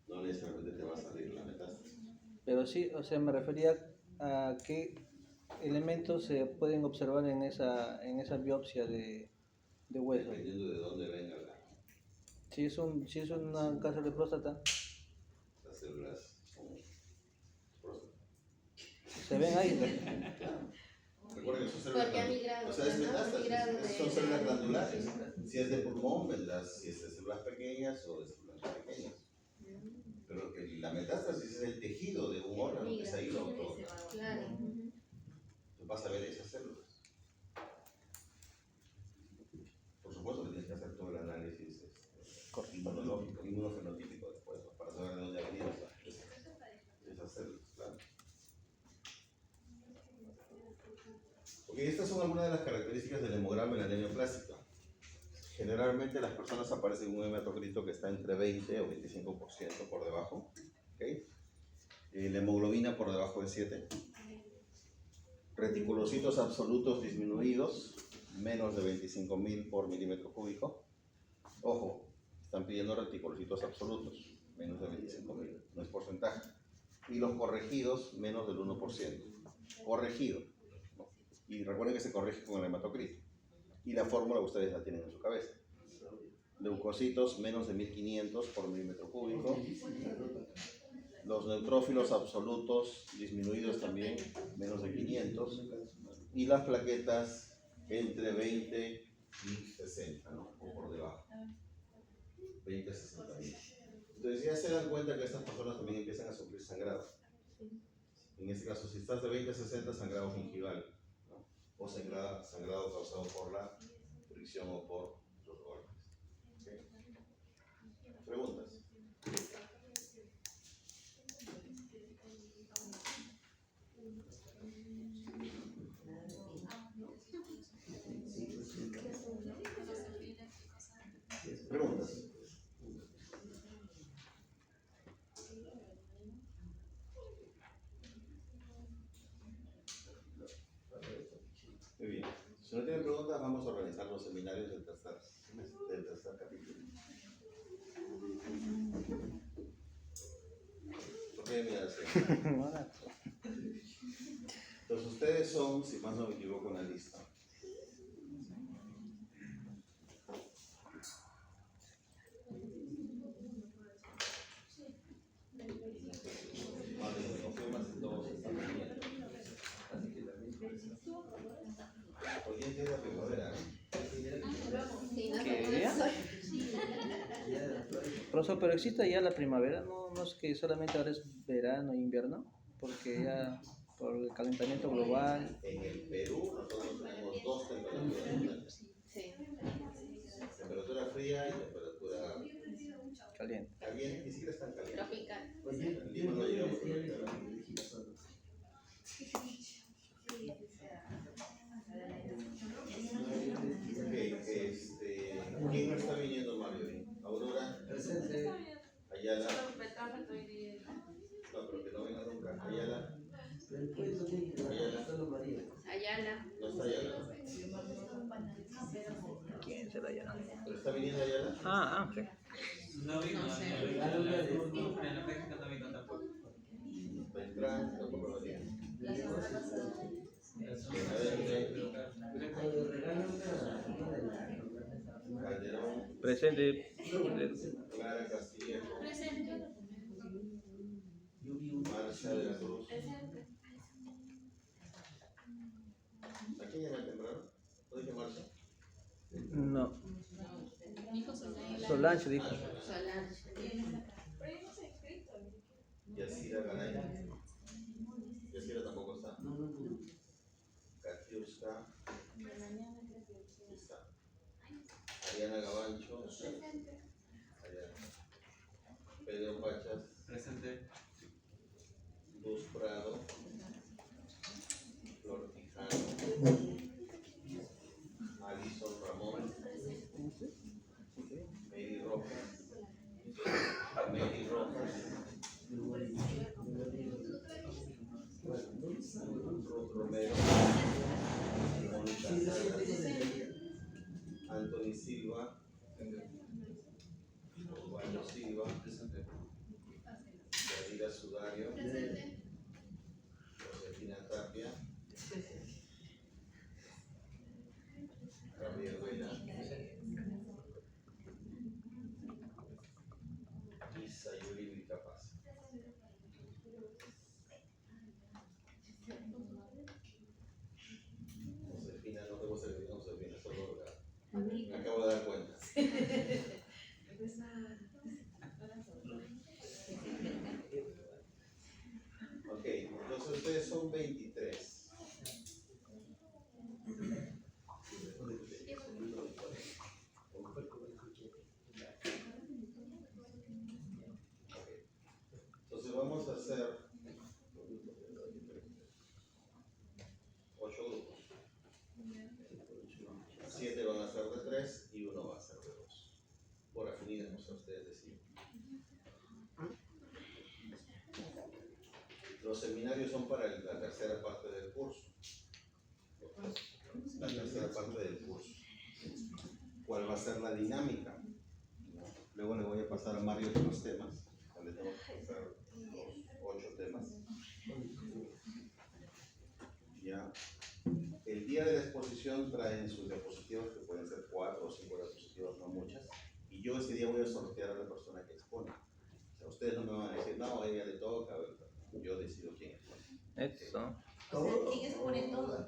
no necesariamente te va a salir la metástasis. Pero sí, o sea, me refería a qué elementos se pueden observar en esa biopsia de hueso. Dependiendo de dónde venga Si es un cáncer de próstata, las células son próstata. se ven ahí. Recuerden que son células Porque ha glandulares. migrado, O sea, es ¿no? metástasis, Migrado de- son células glandulares. Si es de pulmón, vendrás si es de células pequeñas o de células pequeñas. Pero que la metástasis es el tejido de un órgano que se ha ido a otro órgano. Claro. Tú vas a ver esas células. Por supuesto inmunofenotípico después, ¿no? Para saber de dónde ha venido esas células, claro. Ok, estas son algunas de las características del hemograma en la anemia Generalmente las personas aparecen un hematocrito que está entre 20 o 25% por debajo. ¿Okay? La hemoglobina por debajo de 7. Reticulocitos absolutos disminuidos, menos de 25.000 por milímetro cúbico. Ojo, están pidiendo reticulocitos absolutos, menos de 25.000, no es porcentaje. Y los corregidos, menos del 1%. Corregido. ¿No? Y recuerden que se corrige con el hematocrito. Y la fórmula ustedes la tienen en su cabeza. Leucocitos menos de 1500 por milímetro cúbico. Los neutrófilos absolutos disminuidos también, menos de 500. Y las plaquetas entre 20 y 60, ¿no? O por debajo. 20 a 60. Entonces ya se dan cuenta que estas personas también empiezan a sufrir sangrado. En este caso, si estás de 20 a 60, sangrado gingival, ¿no? O sangrado causado por la fricción o por los golpes. ¿Okay? ¿Preguntas? ¿Preguntas? Muy bien. Si no tienen preguntas, vamos a organizar los seminarios del tercer capítulo. ¿Por qué me hacen? Entonces ustedes son, si más no me equivoco en la lista, hoy día es la primavera, Sí, no ¿Qué? se puede sol. Profesor, pero existe ya la primavera, no es que solamente ahora es verano e invierno, porque ya por el calentamiento global. En el Perú nosotros tenemos dos temperaturas. Sí. Temperatura fría y temperatura Caliente. caliente, ni siquiera es tan caliente. Tropical. En Lima no llegamos a tropical. Ok, ¿quién no está viniendo, Mario? ¿Aurora? Presente. Ayala. Solo Betapa estoy de... No, pero que no venga nunca. Ayala. Solo María. Ayala. No está Ayala. ¿Quién será ya? ¿Pero está viniendo Ayala? Sí. No vino, No sé. en la práctica no vino tampoco. Está entrando, tampoco lo tiene. Calderón. Presente. Clara Castillejo. Marcia de la Cruz. ¿A quién llama temprano? ¿No dije Marcia? No. Dijo Solange. Solange dijo. Solange. Yacira Garay. Yacira tampoco está. Katiuska. Está. Ariana Gabancho. Ariana. Pedro Pachas. Presente. Luz Prado. Flor Quijano. Alison Ramón. Mary Rojas. Mary Rojas. Ruth Romero. Mónica Salas. Anthony Silva. Osvaldo Silva. Yadira Sudario. Josefina Tapia. Gabriel Vela. Y Sayuri Vilcapaz. Josefina, no debo ser Josefina, solo me acabo de dar cuenta. Ok, entonces ustedes son 23. seminarios son para la tercera parte del curso. La tercera parte del curso. ¿Cuál va a ser la dinámica? Luego le voy a pasar a Mario otros temas. Le tengo que pasar los 8 temas. Ya. El día de la exposición traen sus diapositivas, que pueden ser 4 o 5 diapositivas, no muchas. Y yo ese día voy a sortear a la persona que expone. O sea, ustedes no me van a decir, no, a ella le toca, yo decido quién expone. Eso. ¿Quién expone todo?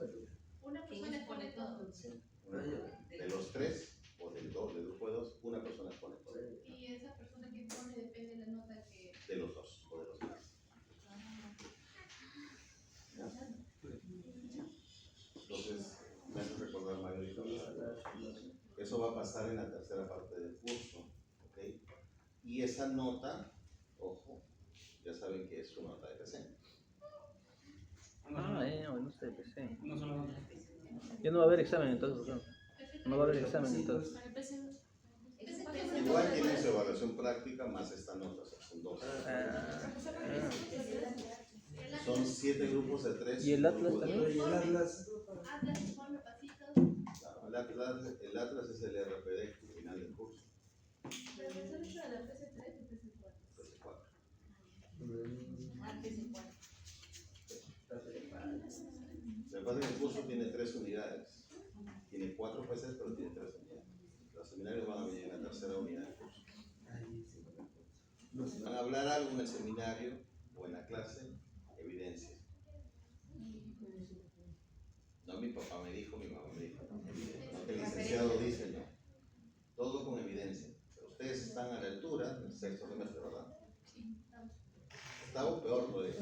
Una persona expone todo. De los 3 o del grupo de 2, una persona expone todo. Y esa persona que expone depende de la nota que... De los 2 o de los 3. Entonces, me hace recordar Mario dijo, eso va a pasar en la tercera parte del curso, ¿ok? Y esa nota, ojo, ya saben que es una nota de PC. Bueno, sé, PC. Una sola nota. Ya no va a haber examen entonces, ¿no? No va a haber examen entonces. Igual tiene su evaluación práctica más esta nota, o sea, son 2. Son 7 grupos de 3. ¿Y el Atlas también? Y el Atlas, Atlas, informe, pasitos. Claro, el Atlas es el RPD final del curso. Pero me sale yo a la PC3 y PC4. PC4. Ah, PC4. Lo que pasa es que el curso tiene 3 unidades. Tiene 4 PCs, pero tiene 3 unidades. Los seminarios van a venir en la tercera unidad del curso. Van a hablar algo en el seminario o en la clase, evidencia. No, mi papá me dijo, mi mamá me dijo. No, que el licenciado dice, no. Todo con evidencia. Pero ustedes están a la altura del sexto semestre, ¿verdad? Estaba peor todavía.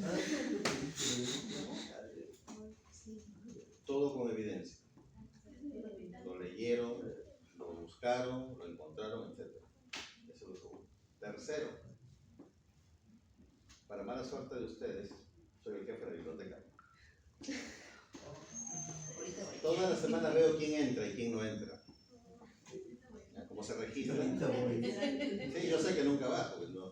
Todo con evidencia. Lo leyeron, lo buscaron, lo encontraron, etc. Eso es lo segundo. Tercero, para mala suerte de ustedes, soy el jefe de la biblioteca. Toda la semana veo quién entra y quién no entra. ¿Ya? Cómo se registra. Sí, yo sé que nunca va, porque no